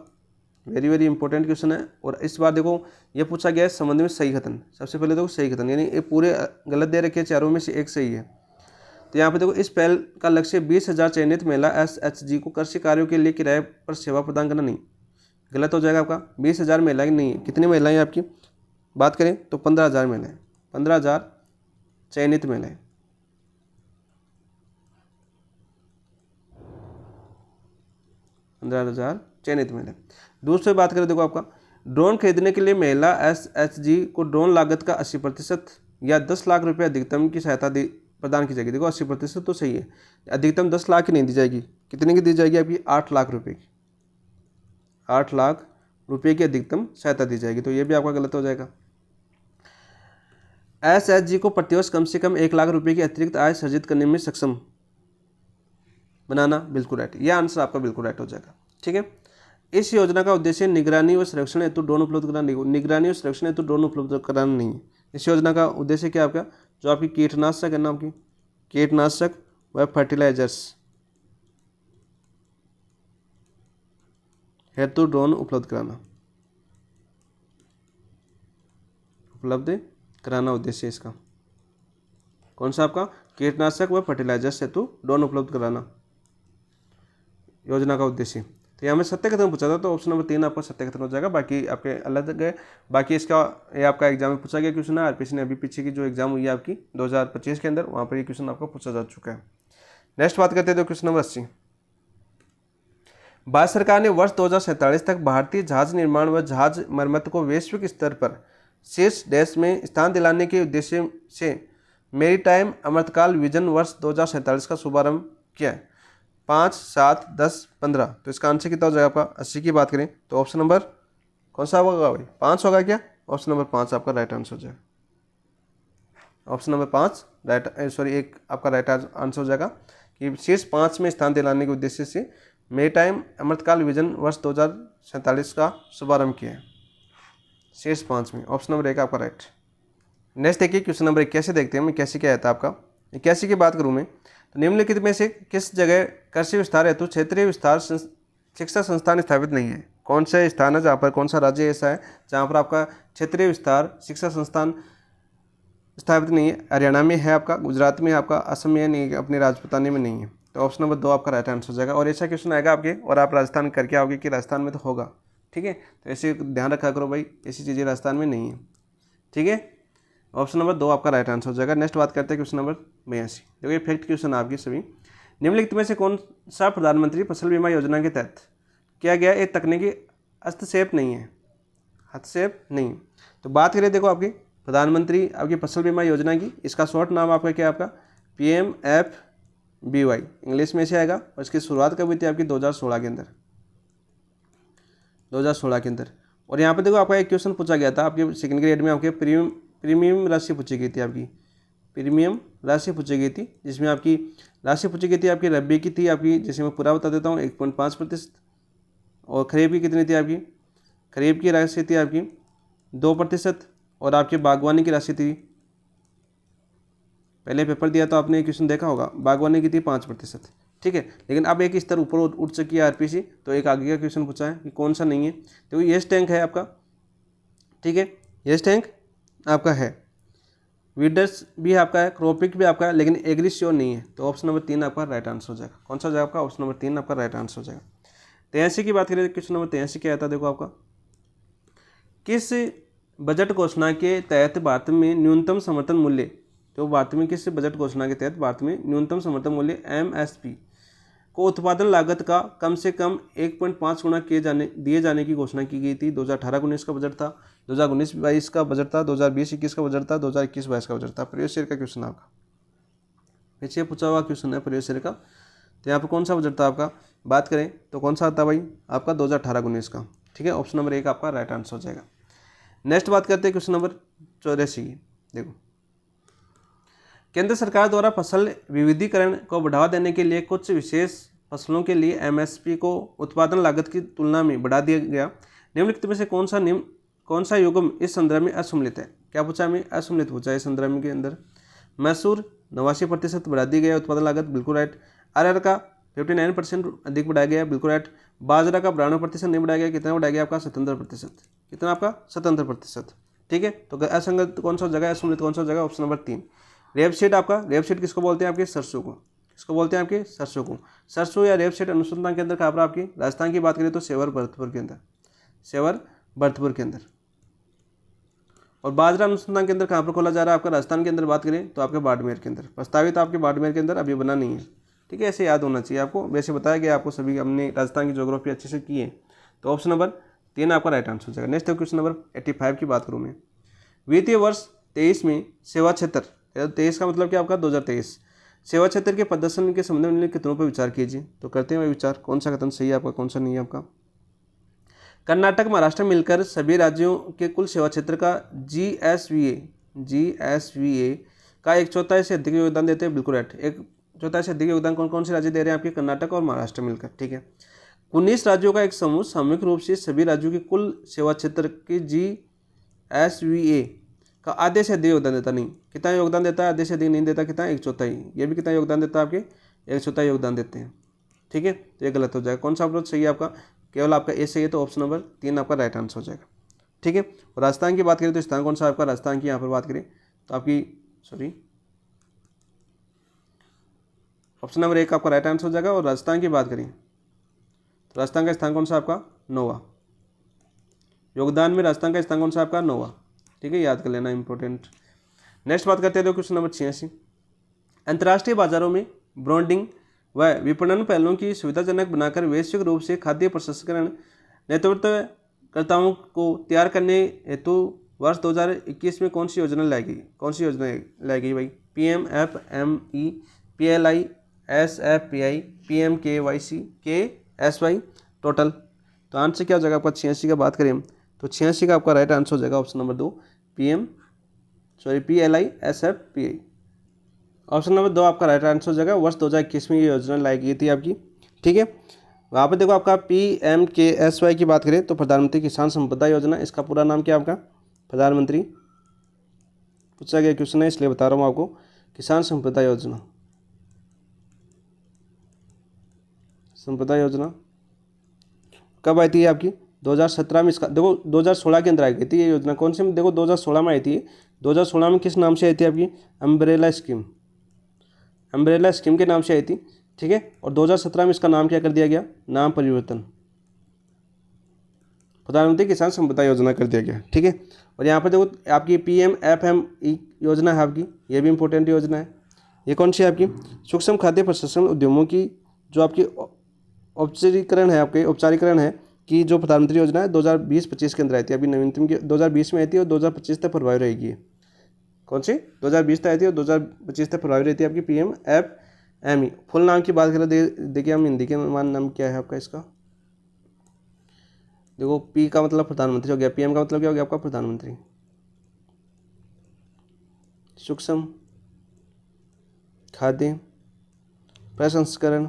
वेरी वेरी इंपॉर्टेंट क्वेश्चन है। और इस बार देखो ये पूछा गया है संबंध में सही कथन। सबसे पहले देखो सही कथन, यानी ये पूरे गलत दे रखे हैं, चारों में से एक सही है। तो यहाँ पे देखो, इस पहल का लक्ष्य 20,000 चयनित महिला SHG को कृषि कार्यों के लिए किराए पर सेवा प्रदान करना। नहीं, गलत हो जाएगा आपका। 20,000 महिलाएं नहीं है। कितनी महिलाएं आपकी बात करें तो 15,000 महिलाएं, 15,000 चयनित महिलाएं। चयनित महिलाएं। दूसरी बात करें, देखो आपका ड्रोन खरीदने के लिए महिला SHG को ड्रोन लागत का 80% या 10 लाख रुपये अधिकतम की सहायता प्रदान की जाएगी। देखो 80% तो सही है, अधिकतम 10 लाख की नहीं दी जाएगी। कितने की दी जाएगी आपकी? 8 लाख रुपये की। 8 लाख रुपये की अधिकतम सहायता दी जाएगी। तो ये भी आपका गलत हो जाएगा। SHG को प्रतिवर्ष कम से कम 1 लाख रुपये की अतिरिक्त आय सृजित करने में सक्षम बनाना, बिल्कुल राइट। यह आंसर आपका बिल्कुल राइट हो जाएगा। ठीक है, इस योजना का उद्देश्य निगरानी व संरक्षण हेतु ड्रोन उपलब्ध कराना नहीं। निगरानी और संरक्षण हेतु ड्रोन उपलब्ध कराना नहीं है। इस योजना का उद्देश्य क्या आपका? जो आपकी कीटनाशक है ना, आपकी कीटनाशक व फर्टिलाइजर्स हेतु ड्रोन उपलब्ध कराना उद्देश्य इसका। कौन सा आपका? कीटनाशक व फर्टिलाइजर्स हेतु ड्रोन उपलब्ध कराना योजना का उद्देश्य। तो यहाँ में सत्य कथन पूछा था, तो ऑप्शन नंबर 3 आपका सत्य कथन हो जाएगा। बाकी आपके अलग गए। बाकी इसका ये आपका एग्जाम में पूछा गया क्वेश्चन है। आरपीसी ने अभी पीछे की जो एग्जाम हुई है आपकी 2025 के अंदर, वहाँ पर ये क्वेश्चन आपका पूछा जा चुका है। नेक्स्ट बात करते हैं तो क्वेश्चन नंबर 80। भारत सरकार ने वर्ष 2047 तक भारतीय जहाज निर्माण व जहाज मरम्मत को वैश्विक स्तर पर शीर्ष डैश में स्थान दिलाने के उद्देश्य से मैरीटाइम अमृतकाल विजन वर्ष 2047 का शुभारंभ किया है। 5, 7, 10, 15। तो इसका आंसर कितना हो जाएगा आपका 80 की बात करें तो ऑप्शन नंबर कौन सा होगा भाई 5 होगा क्या? ऑप्शन नंबर 5 आपका राइट आंसर हो जाएगा। ऑप्शन नंबर 5 एक आपका राइट आंसर हो जाएगा कि शीर्ष 5 में स्थान दिलाने के उद्देश्य से मैरीटाइम अमृतकाल विजन वर्ष 2047 का शुभारंभ किया है। शीर्ष 5 में ऑप्शन नंबर 1 आपका राइट। नेक्स्ट देखिए क्वेश्चन नंबर 81 देखते हैं। 81 क्या आता है आपका? 81 की बात करूँ मैं तो निम्नलिखित में से किस जगह कृषि विस्तार हेतु क्षेत्रीय विस्तार शिक्षा संस्थान स्थापित नहीं है? कौन सा स्थान है जहाँ पर, कौन सा राज्य ऐसा है जहाँ पर आपका क्षेत्रीय विस्तार शिक्षा संस्थान स्थापित नहीं है? हरियाणा में है आपका, गुजरात में आपका, असम में नहीं, अपने राजपूतानी में नहीं है। तो ऑप्शन नंबर 2 आपका राइट आंसर हो जाएगा। और ऐसा क्वेश्चन आएगा आपके और आप राजस्थान करके आओगे कि राजस्थान में तो होगा, ठीक है। तो ऐसे ध्यान रखा करो भाई, ऐसी चीज़ें राजस्थान में नहीं है, ठीक है। ऑप्शन नंबर 2 आपका राइट आंसर हो जाएगा। नेक्स्ट बात करते हैं क्वेश्चन नंबर 82। देखिए फैक्ट क्वेश्चन आपके सभी। निम्नलिखित में से कौन सा प्रधानमंत्री फसल बीमा योजना के तहत किया गया एक तकनीकी हस्तक्षेप नहीं है? हस्तक्षेप नहीं। तो बात करें देखो आपकी प्रधानमंत्री आपकी फसल बीमा योजना की, इसका शॉर्ट नाम आपका क्या है? आपका PMFBY इंग्लिश में से आएगा। और इसकी शुरुआत कब हुई थी आपकी? 2016 के अंदर, 2016 के अंदर। और यहाँ पे देखो आपका एक क्वेश्चन पूछा गया था आपके सेकंड ग्रेड में, आपके प्रीमियम राशि पूछी गई थी, आपकी प्रीमियम राशि पूछी गई थी, जिसमें आपकी राशि पूछी गई थी आपकी रबी की थी आपकी, जैसे मैं पूरा बता देता हूँ 1.5%। और खरीफ की कितनी थी आपकी? खरीफ की राशि थी आपकी 2%। और आपकी बागवानी की राशि थी, पहले पेपर दिया तो आपने क्वेश्चन देखा होगा, बागवानी की थी 5%, ठीक है। लेकिन अब एक स्तर ऊपर उठ चुकी है आरपीसी, तो एक आगे का क्वेश्चन पूछा है कि कौन सा नहीं है? तो येस टैंक है आपका, ठीक है, येस टैंक आपका है, वीडर्स भी आपका है, क्रोपिक भी आपका है, लेकिन एग्री श्योर नहीं है। तो ऑप्शन नंबर 3 आपका राइट आंसर हो जाएगा। कौन सा हो जाएगा आपका? ऑप्शन नंबर 3 आपका राइट आंसर हो जाएगा। 83 की बात करें, क्वेश्चन नंबर 83 क्या आता है देखो आपका, किस बजट घोषणा के तहत भारत में न्यूनतम समर्थन मूल्य, तो भारत में किस बजट घोषणा के तहत भारत में न्यूनतम समर्थन मूल्य MSP को उत्पादन लागत का कम से कम 1.5 गुना दिए जाने की घोषणा की गई थी? 2018-19 का बजट था, 2019-22 का बजट था, 2020-21 का बजट था, 2021-22 का बजट था। प्रवेश शेयर का क्वेश्चन आपका पीछे पूछा हुआ क्वेश्चन है प्रवेश शेयर का। तो यहाँ पर कौन सा बजट था आपका? बात करें तो कौन सा आता भाई आपका 2018-19 का, ठीक है। ऑप्शन नंबर 1 आपका राइट आंसर हो जाएगा। नेक्स्ट बात करते हैं क्वेश्चन नंबर 84 की। देखो, केंद्र सरकार द्वारा फसल विविधीकरण को बढ़ावा देने के लिए कुछ विशेष फसलों के लिए MSP को उत्पादन लागत की तुलना में बढ़ा दिया गया। निम्नलिखित में से कौन सा युग्म इस संदर्भ में असम्मिलित है? क्या पूछा हमें? असम्मिलित पूछा है इस संदर्भ के अंदर। मैसूर 89% बढ़ा दी गया उत्पादन लागत, बिल्कुल राइट। अरहर का 59% अधिक बढ़ाया गया, बिल्कुल राइट। बाजरा का 92% नहीं बढ़ाया गया, कितना बढ़ाया गया आपका? 77%। कितना आपका? 77%, ठीक है। तो असंगत कौन सा जगह, असम्मिलित कौन सा जगह? Option number 3। रेपसीड आपका, रेपसीड किसको बोलते हैं? आपके सरसों को। किसको बोलते हैं? आपके सरसों को। सरसों या रेपसीड अनुसंधान केंद्र कहाँ पर आपकी? राजस्थान की बात करें तो सेवर भरतपुर के अंदर, सेवर भरतपुर के अंदर। और बाजरा अनुसंधान केंद्र कहाँ पर खोला जा रहा है आपका? राजस्थान के अंदर बात करें तो आपके बाड़मेर के अंदर, प्रस्तावित आपके बाड़मेर के अंदर, अभी बना नहीं है, ठीक है। ऐसे याद होना चाहिए आपको, वैसे बताया गया आपको सभी, हमने राजस्थान की ज्योग्राफी अच्छे से की है। तो ऑप्शन नंबर 3 आपका राइट आंसर हो जाएगा। नेक्स्ट क्वेश्चन नंबर 85 की बात करूँ मैं। वित्तीय वर्ष 23 में सेवा क्षेत्र, 23 का मतलब क्या आपका? 2023 सेवा क्षेत्र के प्रदर्शन के संबंध में कितनों पर विचार कीजिए। तो करते हैं विचार, कौन सा कथन सही है आपका, कौन सा नहीं है आपका? कर्नाटक महाराष्ट्र मिलकर सभी राज्यों के कुल सेवा क्षेत्र का GSVA का 1/4 से अधिक योगदान देते हैं, बिल्कुल राइट। 1/4 से अधिक योगदान कौन कौन से राज्य दे रहे हैं आपके? कर्नाटक और महाराष्ट्र मिलकर, ठीक है। 19 राज्यों का एक समूह सामूहिक रूप से सभी राज्यों के कुल सेवा क्षेत्र की GSVA का आधे से अधिक योगदान देता नहीं। कितना योगदान देता है? आधे से अधिक नहीं देता, कितना? 1/4। ये भी कितना योगदान देता है आपके? 1/4 योगदान देते हैं, ठीक है। तो ये गलत हो जाएगा। कौन सा अप्रोच सही है आपका? केवल आपका ए सही है, तो ऑप्शन नंबर 3 आपका राइट आंसर हो जाएगा, ठीक है। और राजस्थान की बात करें तो स्थान कौन सा आपका? राजस्थान की यहाँ पर बात करें तो आपकी ऑप्शन नंबर 1 आपका राइट आंसर हो जाएगा। और राजस्थान की बात करें तो राजस्थान का स्थान कौन सा आपका? 9वां। योगदान में राजस्थान का स्थान कौन सा आपका? 9वां, ठीक है, याद कर लेना, इंपॉर्टेंट। नेक्स्ट बात करते हैं क्वेश्चन नंबर 86। अंतर्राष्ट्रीय बाजारों में ब्रांडिंग व विपणन पहलों की सुविधाजनक बनाकर वैश्विक रूप से खाद्य प्रसंस्करण नेतृत्वकर्ताओं को तैयार करने हेतु वर्ष 2021 में कौन सी योजना लाई गई? कौन सी योजना लाई गई भाई? PMFME, PLI, SFPI, PMKYC, KSY total. तो आंसर क्या हो जाएगा आपका 86 का बात करें तो 86 का आपका राइट आंसर हो जाएगा option number 2 PLI SFPI। Option number 2 आपका राइट आंसर हो जाएगा। वर्ष 2021 में ये योजना लाई गई थी आपकी, ठीक है। वहाँ पर देखो आपका PMKSY की बात करें तो प्रधानमंत्री किसान संपदा योजना, इसका पूरा नाम क्या आपका? प्रधानमंत्री, पूछा गया क्वेश्चन है इसलिए बता रहा हूँ आपको, किसान संपदा योजना। संपदा योजना कब आई थी ये आपकी? 2017 में। इसका देखो 2016 के अंदर आई गई थी ये योजना। कौन सी में? देखो 2016 में आई थी। 2016 में किस नाम से आई थी आपकी? Umbrella scheme. अम्ब्रेला स्कीम के नाम से आई थी, ठीक है। और 2017 में इसका नाम क्या कर दिया गया? नाम परिवर्तन, प्रधानमंत्री किसान संपदा योजना कर दिया गया, ठीक है। और यहाँ पर देखो आपकी PMFME योजना है आपकी, ये भी इंपॉर्टेंट योजना है। ये कौन सी है आपकी? सूक्ष्म खाद्य प्रसंस्करण उद्यमों की जो आपकी औपचारिकरण है, आपके औपचारिकरण है कि जो प्रधानमंत्री योजना है 2020-25 के अंदर आई थी। अभी नवीनतम की 2020 में आई थी और 2025 तक प्रभावी रहेगी। कौन सी? 2020 तक आई थी और 2025 तक प्रभावी रहती है आपकी PMFME। फुल नाम की बात करें देखिए हम हिंदी के मान नाम क्या है आपका इसका? देखो P का मतलब प्रधानमंत्री हो गया, PM का मतलब क्या हो गया आपका? प्रधानमंत्री सूक्ष्म खाद्य प्रसंस्करण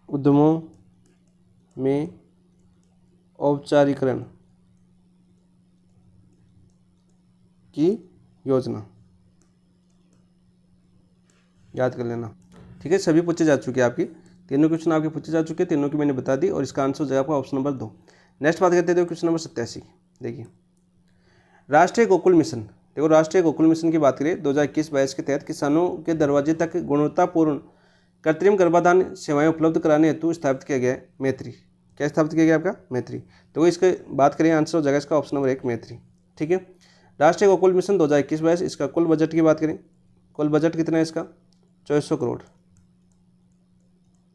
उद्यमों में औपचारिकरण की योजना, याद कर लेना, ठीक है। सभी पूछे जा चुके हैं आपकी, तीनों क्वेश्चन आपके पूछे जा चुके हैं, तीनों की मैंने बता दी और इसका आंसर हो जाएगा आपका ऑप्शन नंबर 2। नेक्स्ट बात करते हैं क्वेश्चन नंबर 87। देखिए राष्ट्रीय गोकुल मिशन। देखो राष्ट्रीय गोकुल मिशन की बात करें 2021-22 के तहत किसानों के दरवाजे तक गुणवत्तापूर्ण कृत्रिम गर्भाधान सेवाएं उपलब्ध कराने हेतु स्थापित किया गया है मैत्री। क्या स्थापित किया गया आपका? मैत्री। तो इसके बात करें आंसर हो जाएगा इसका ऑप्शन नंबर 1 मैत्री, ठीक है। राष्ट्रीय गोकुल मिशन 2021-22, इसका कुल बजट की बात करें, कुल बजट कितना है इसका? 2400 करोड़,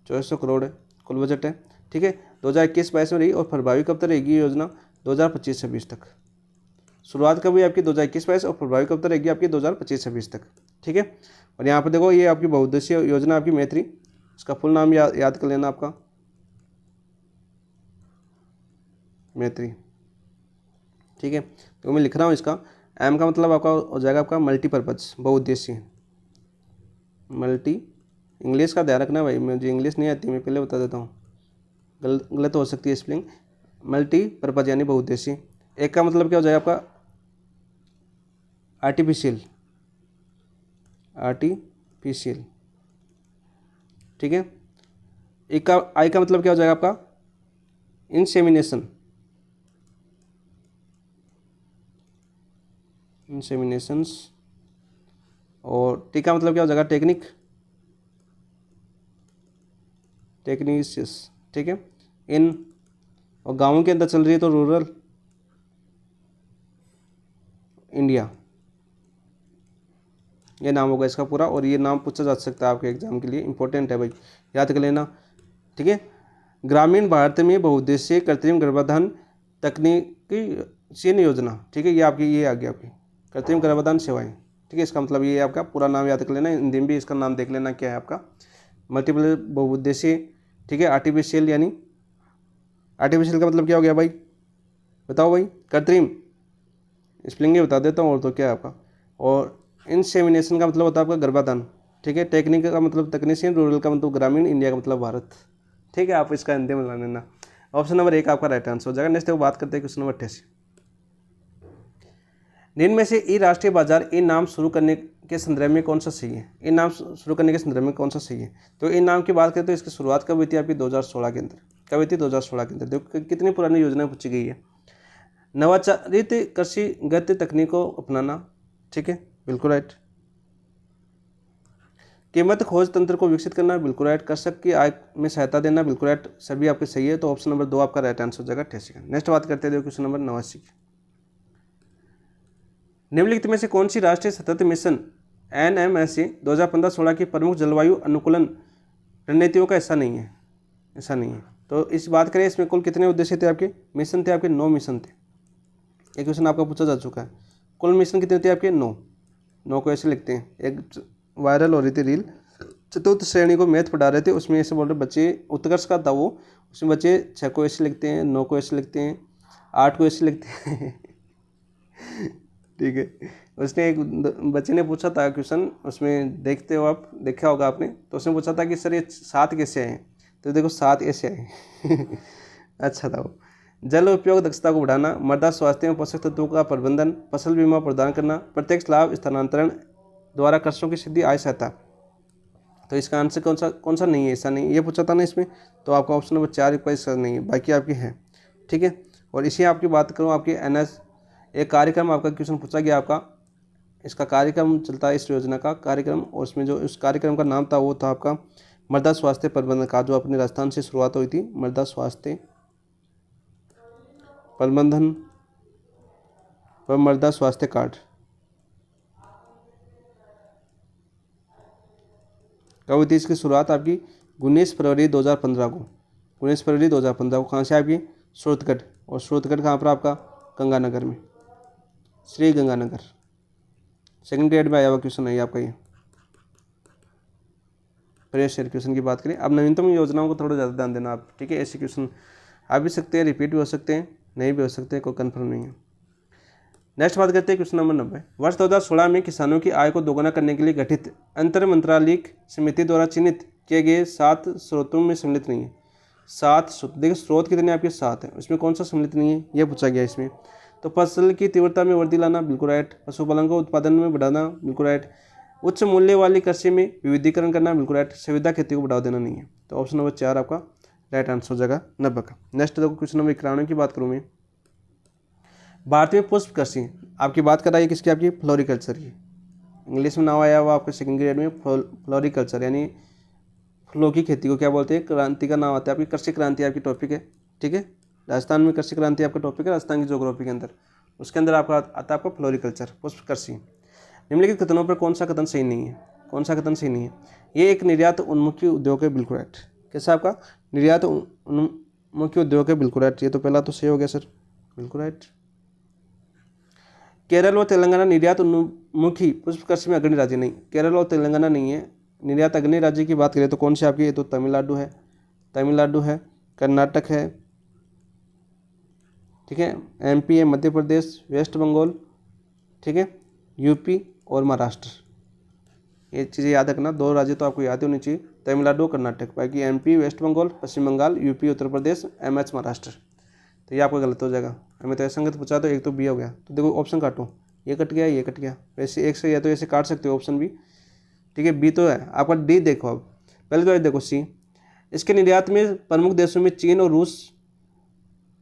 2400 करोड़ है कुल बजट है, ठीक है। 2021-22 में रही और प्रभावी कब तक रहेगी योजना? 2025-26 तक। शुरुआत कब हुई आपकी? 2021-22 और प्रभावी कब तक रहेगी आपकी? 2025-26 तक, ठीक है। और यहाँ पर देखो ये आपकी बहुउद्देशीय योजना आपकी मैत्री, इसका फुल नाम याद कर लेना आपका, मैत्री, ठीक है। तो मैं लिख रहा हूँ इसका M का मतलब आपका हो जाएगा आपका मल्टीपर्पज, बहुउद्देशीय। मल्टी, इंग्लिश का ध्यान रखना भाई, मुझे इंग्लिश नहीं आती, मैं पहले बता देता हूँ, गलत हो सकती है स्पेलिंग। मल्टीपर्पज यानी बहुउद्देशीय। एक का मतलब क्या हो जाएगा आपका? आर्टिफिशियल, ठीक है। एक का I का मतलब क्या हो जाएगा आपका? इंसेमिनेशन, और T का मतलब क्या हो जाएगा? टेक्नीशियस, ठीक है। इन और गाँवों के अंदर चल रही है तो रूरल इंडिया, ये नाम होगा इसका पूरा। और ये नाम पूछा जा सकता है आपके एग्जाम के लिए, इंपॉर्टेंट है भाई, याद कर लेना, ठीक है। ग्रामीण भारत में बहुउद्देशीय कृत्रिम गर्भाधान तकनीकी सेन योजना, ठीक है। ये आपकी ये आ गई आपकी कृत्रिम गर्भाधान सेवाएं, ठीक है। इसका मतलब ये आपका पूरा नाम याद कर लेना, हिंदी में भी इसका नाम देख लेना क्या है आपका? मल्टीपल बहुउद्देशीय, ठीक है। आर्टिफिशियल यानी आर्टिफिशियल का मतलब क्या हो गया भाई? बताओ भाई। कृत्रिम, स्पेलिंग बता देता हूँ और तो क्या है आपका। और इंसेमिनेशन का मतलब होता है आपका गर्भाधान, ठीक है। टेक्निक का मतलब तकनीशियन, रूरल का मतलब ग्रामीण, इंडिया का मतलब भारत, ठीक है। आप इसका हिंदी में ला लेना। ऑप्शन नंबर 1 आपका राइट आंसर हो जाएगा। नेक्स्ट बात करते हैं क्वेश्चन नंबर 88। निम्न में से ई राष्ट्रीय बाजार ई नाम शुरू करने के संदर्भ में कौन सा सही है? ई नाम शुरू करने के संदर्भ में कौन सा सही है? तो ई नाम की बात करें तो इसकी शुरुआत कब हुई थी आपकी? 2016 के अंदर। कब हुई थी? 2016 के अंदर। देखो कितनी पुरानी योजना पूछी गई है। नवाचारित कृषिगत तकनीक को अपनाना, ठीक है, बिल्कुल राइट। कीमत खोज तंत्र को विकसित करना, बिल्कुल राइट। कृषक की आय में सहायता देना, बिल्कुल राइट। सभी आपके सही है, तो ऑप्शन नंबर 2 आपका राइट आंसर हो जाएगा 88 का। नेक्स्ट बात करते हैं क्वेश्चन नंबर 89 की। निम्नलिखित में से कौन सी राष्ट्रीय सतत मिशन NMSA 2015-16 की प्रमुख जलवायु अनुकूलन रणनीतियों का हिस्सा नहीं है? ऐसा नहीं है। तो इस बात करें इसमें कुल कितने उद्देश्य थे आपके, मिशन थे आपके 9 मिशन थे। एक क्वेश्चन आपका पूछा जा चुका है, कुल मिशन कितने थे आपके 9 को ऐसे लिखते हैं। एक वायरल हो रही थी रील, चतुर्थ श्रेणी को मैथ पढ़ा रहे थे, उसमें ऐसे बोल रहे बच्चे, उत्कर्ष का था वो, उसमें बच्चे 6 को ऐसे लिखते हैं, 9 को ऐसे लिखते हैं, 8 को ऐसे लिखते हैं ठीक है। उसने एक बच्चे ने पूछा था क्वेश्चन, उसमें देखते हो आप, देखा होगा आपने, तो उसने पूछा था कि सर ये 7 कैसे आए, तो देखो 7 ऐसे आए अच्छा था वो। जल उपयोग दक्षता को बढ़ाना, मृदा स्वास्थ्य में पोषक तत्वों का प्रबंधन, फसल बीमा प्रदान करना, प्रत्यक्ष लाभ स्थानांतरण द्वारा कृषकों की सीधी आय सहायता। तो इसका आंसर कौन सा नहीं है, ऐसा नहीं, ये पूछा था ना इसमें, तो आपका ऑप्शन नंबर 4 का इसका नहीं है, बाकी आपकी है, ठीक है। और इसी आपकी बात करूँ, आपकी NS एक कार्यक्रम आपका क्वेश्चन पूछा गया आपका, इसका कार्यक्रम चलता है इस योजना का कार्यक्रम, और उसमें जो उस कार्यक्रम का नाम था वो था आपका मृदा स्वास्थ्य प्रबंधन का, जो अपने राजस्थान से शुरुआत हुई थी, मृदा स्वास्थ्य प्रबंधन व मृदा स्वास्थ्य कार्ड। कब हुई थी इसकी शुरुआत आपकी 19 फरवरी 2015 को, 19 फरवरी 2015 को। कहाँ से आपकी, सूरतगढ़, और सूरतगढ़ कहाँ पर आपका, गंगानगर में, श्री गंगानगर। सेकंड ग्रेड में आया हुआ क्वेश्चन है आपका ये, प्रीवियस ईयर क्वेश्चन की बात करें। अब नवीनतम योजनाओं को थोड़ा ज़्यादा ध्यान देना आप, ठीक है। ऐसे क्वेश्चन आ भी सकते हैं, रिपीट भी हो सकते हैं, नहीं भी हो सकते हैं, कोई कन्फर्म नहीं है। नेक्स्ट बात करते हैं क्वेश्चन नंबर 90। वर्ष 2016 में किसानों की आय को दोगुना करने के लिए गठित अंतर मंत्रालयिक समिति द्वारा चिन्हित किए गए 7 स्रोतों में सम्मिलित नहीं है। 7 स्रोत, देखिए स्रोत कितने आपके 7 हैं, उसमें कौन सा सम्मिलित नहीं है, यह पूछा गया इसमें। तो फसल की तीव्रता में वृद्धि लाना, बिल्कुल राइट। पशुपालन को उत्पादन में बढ़ाना, बिल्कुल राइट। उच्च मूल्य वाली कृषि में विविधीकरण करना, बिल्कुल राइट। संविदा खेती को बढ़ावा देना नहीं है। तो ऑप्शन नंबर 4 आपका राइट आंसर हो जाएगा 90 का। नेक्स्ट देखो क्वेश्चन नंबर 91 की बात करूँ मैं। भारत में पुष्प कृषि आपकी बात कर रहा है किसकी, आपकी फ्लोरिकल्चर की। इंग्लिश में नाम आया हुआ आपके सेकंड ग्रेड में, फ्लोरिकल्चर यानी फूलों की खेती को क्या बोलते हैं, क्रांति का नाम आता है आपकी, कृषि क्रांति आपकी टॉपिक है, ठीक है। राजस्थान में कृषि क्रांति आपका टॉपिक है, राजस्थान की ज्योग्राफी के अंदर, उसके अंदर आपका आता है आपका फ्लोरिकल्चर, पुष्प कृषि। निम्नलिखित कथनों पर कौन सा कथन सही नहीं है, कौन सा कथन सही नहीं है, ये एक निर्यात उन्मुखी उद्योग है, बिल्कुल राइट। कैसा आपका निर्यात उन्मुखी उद्योग है, बिल्कुल राइट। ये तो पहला तो सही हो गया सर, बिल्कुल राइट। केरल और तेलंगाना निर्यात उन्मुखी पुष्प कृषि में अग्रणी राज्य नहीं, केरल और तेलंगाना नहीं है। निर्यात अग्रणी राज्य की बात करें तो कौन सी आपकी, तो तमिलनाडु है, तमिलनाडु है, कर्नाटक है, ठीक है, MP है, मध्य प्रदेश, वेस्ट बंगाल, ठीक है, UP और महाराष्ट्र। ये चीज़ें याद रखना, 2 राज्य तो आपको याद होनी चाहिए, तमिलनाडु कर्नाटक, बाकी MP वेस्ट बंगाल, पश्चिम बंगाल, UP उत्तर प्रदेश, MH महाराष्ट्र। तो ये आपका गलत हो जाएगा, हमें तो असंगत पूछा तो एक तो B हो गया। तो देखो ऑप्शन काटो, ये कट गया, ये कट गया, वैसे एक से या तो ऐसे काट सकते हो ऑप्शन भी, ठीक है। B तो है आपका, D देखो अब पहले तो ये देखो C, इसके निर्यात में प्रमुख देशों में चीन और रूस,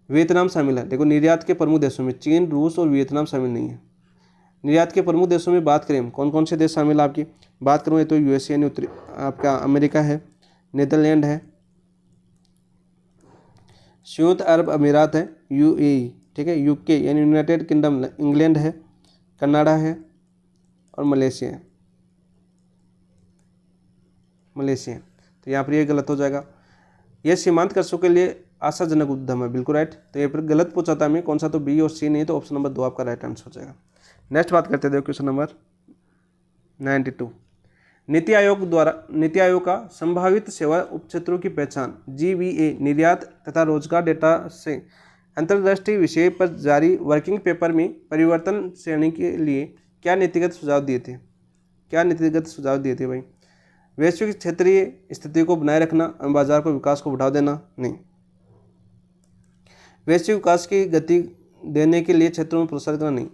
वियतनाम शामिल है। देखो निर्यात के प्रमुख देशों में चीन, रूस और वियतनाम शामिल नहीं है। निर्यात के प्रमुख देशों में बात करें कौन कौन से देश शामिल है आपकी बात करूँ, ये तो USA यानी उत्तरी आपका अमेरिका है, नीदरलैंड है, संयुक्त अरब अमीरात है, UAE, ठीक है, UK यानी यूनाइटेड किंगडम, इंग्लैंड है, कनाडा है और मलेशिया है, मलेशिया। तो यहाँ पर ये गलत हो जाएगा। यह सीमांत कृषकों के लिए आशाजनक उद्यम है, बिल्कुल राइट। तो ये पर गलत पूछा था हमें कौन सा, तो B और C नहीं, तो ऑप्शन नंबर 2 आपका राइट आंसर हो जाएगा। नेक्स्ट बात करते हैं क्वेश्चन नंबर 92। नीति आयोग का संभावित सेवा उपक्षेत्रों की पहचान, GVA निर्यात तथा रोजगार डेटा से अंतर्दृष्टि विषय पर जारी वर्किंग पेपर में परिवर्तन श्रेणी के लिए क्या नीतिगत सुझाव दिए थे, क्या नीतिगत सुझाव दिए थे भाई। वैश्विक क्षेत्रीय स्थिति को बनाए रखना, बाजार को विकास को बढ़ावा देना, नहीं। वैश्विक विकास की गति देने के लिए क्षेत्रों में प्रोत्साहित करना, नहीं।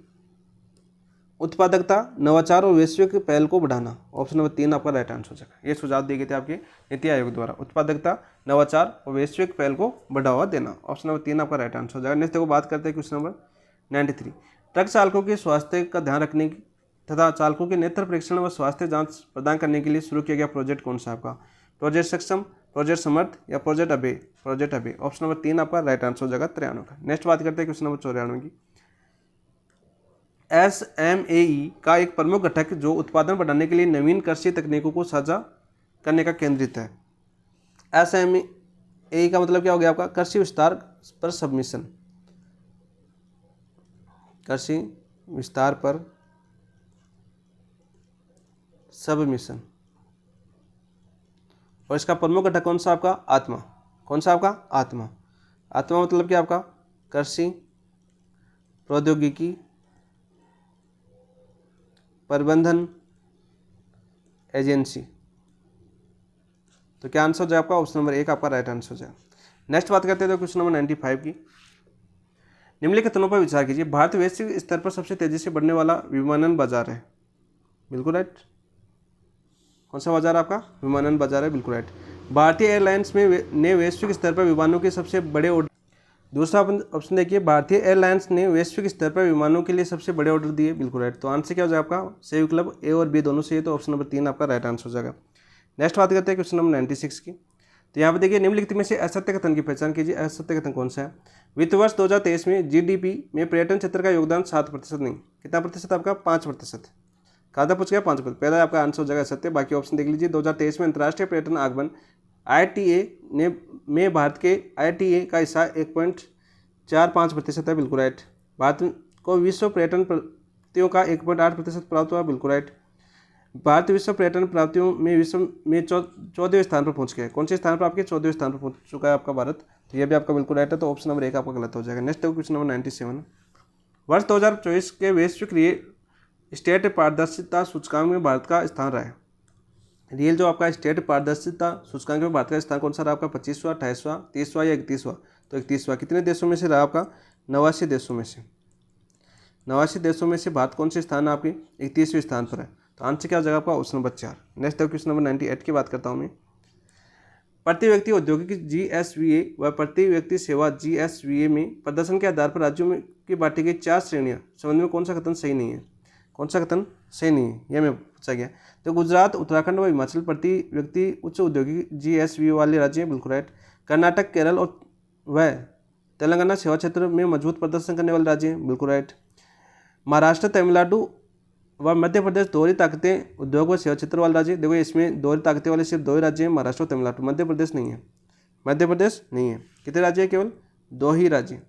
उत्पादकता, नवाचार और वैश्विक पहल को बढ़ाना, ऑप्शन नंबर 3 आपका राइट आंसर हो जाएगा। ये सुझाव दिए गए थे आपके नीति आयोग द्वारा, उत्पादकता, नवाचार और वैश्विक पहल को बढ़ावा देना, ऑप्शन नंबर 3 आपका राइट आंसर हो जाएगा। नेक्स्ट देखो बात करते हैं क्वेश्चन नंबर 93। ट्रक चालकों के स्वास्थ्य का ध्यान रखने तथा चालकों के नेत्र परीक्षण व स्वास्थ्य जांच प्रदान करने के लिए शुरू किया गया प्रोजेक्ट कौन सा आपका, प्रोजेक्ट सक्षम, प्रोजेक्ट समर्थ या प्रोजेक्ट अभय, प्रोजेक्ट अभय, ऑप्शन नंबर 3 आपका राइट आंसर हो जाएगा 93 का। नेक्स्ट बात करते हैं क्वेश्चन नंबर 94 की। SMAE का एक प्रमुख घटक जो उत्पादन बढ़ाने के लिए नवीन कृषि तकनीकों को साझा करने का केंद्रित है। ए का मतलब क्या हो गया आपका, कृषि विस्तार पर सबमिशन, कृषि विस्तार पर सबमिशन। और इसका प्रमुख घटक कौन सा आपका, आत्मा, कौन सा आपका, आत्मा। आत्मा मतलब क्या आपका, कृषि प्रौद्योगिकी प्रबंधन एजेंसी। तो क्या आंसर हो जाए आपका, ऑप्शन नंबर 1 आपका राइट आंसर हो जाए। नेक्स्ट बात करते हैं तो क्वेश्चन नंबर 95 की। निम्नलिखित कथनों पर विचार कीजिए। भारत वैश्विक स्तर पर सबसे तेजी से बढ़ने वाला विमानन बाजार है। बिल्कुल राइट। कौन सा बाजार आपका, विमानन बाजार है, बिल्कुल राइट। भारतीय एयरलाइंस ने वैश्विक स्तर पर विमानों के सबसे बड़े ऑर्डर। दूसरा ऑप्शन देखिए, भारतीय एयरलाइंस ने वैश्विक स्तर पर विमानों के लिए सबसे बड़े ऑर्डर दिए, बिल्कुल राइट। तो आंसर क्या हो जाएगा आपका, सही विकल्प ए और बी दोनों सही है, तो ऑप्शन नंबर 3 आपका राइट आंसर हो जाएगा। नेक्स्ट बात करते हैं क्वेश्चन नंबर 96 की। तो यहाँ पर देखिए, निम्नलिखित में से असत्य कथन की पहचान कीजिए। असत्य कथन कौन सा है। वित्त वर्ष 2023 में जीडीपी में पर्यटन क्षेत्र का योगदान 7% नहीं, कितना प्रतिशत आपका, 5%। कहाँ पूछ गया, 5%। पहला आपका आंसर हो जाएगा सत्य, बाकी ऑप्शन देख लीजिए। 2023 में अंतर्राष्ट्रीय पर्यटन आगमन ITA ने में भारत के ITA का हिस्सा 1.45% है, बिल्कुल राइट। भारत को विश्व पर्यटन प्राप्तियों का 1.8% प्राप्त हुआ, बिल्कुल राइट। भारत विश्व पर्यटन प्राप्तियों में विश्व में 14वें स्थान पर पहुंच गया। कौन से स्थान पर, आपके 14वें स्थान पर पहुंच चुका है आपका भारत। तो ये भी आपका बिल्कुल राइट है, तो ऑप्शन नंबर 1 आपका गलत हो जाएगा। Next question number 97। वर्ष 2024 के वैश्विक रियल स्टेट पारदर्शिता सूचकांक में भारत का स्थान रहा है। रियल जो आपका स्टेट पारदर्शिता सूचकांक में भारत का स्थान कौन सा रहा आपका, 25वां, 28वां, 30वां या 31वां। तो 31वां। कितने देशों में से रहा आपका, 89 देशों में से। 89 देशों में से भारत कौन से स्थान है आपके, 31वें स्थान पर है। तो आंसर क्या हो जाएगा आपका, option number 4। Next question number 98 की बात करता हूँ मैं। प्रति व्यक्ति औद्योगिक GSVA व प्रति व्यक्ति सेवा GSVA में प्रदर्शन के आधार पर राज्यों में की बांटी गई 4 श्रेणियां संबंध में कौन सा कथन सही नहीं है। कौन सा कथन सही नहीं है, यह मैं पूछा गया। तो गुजरात, उत्तराखंड व हिमाचल प्रति व्यक्ति उच्च औद्योगिक GSVA वाले राज्य हैं, बिल्कुल राइट। कर्नाटक, केरल और वह तेलंगाना सेवा क्षेत्र में मजबूत प्रदर्शन करने वाले राज्य हैं, बिल्कुल राइट। महाराष्ट्र, तमिलनाडु व मध्य प्रदेश दोहरी ताकतें उद्योग व सेवा क्षेत्र वाले राज्य। देखो इसमें दोहरी ताकतें वाले सिर्फ 2 ही राज्य हैं, महाराष्ट्र और तमिलनाडु। मध्य प्रदेश नहीं है, मध्य प्रदेश नहीं है। कितने राज्य हैं, केवल 2 ही राज्य,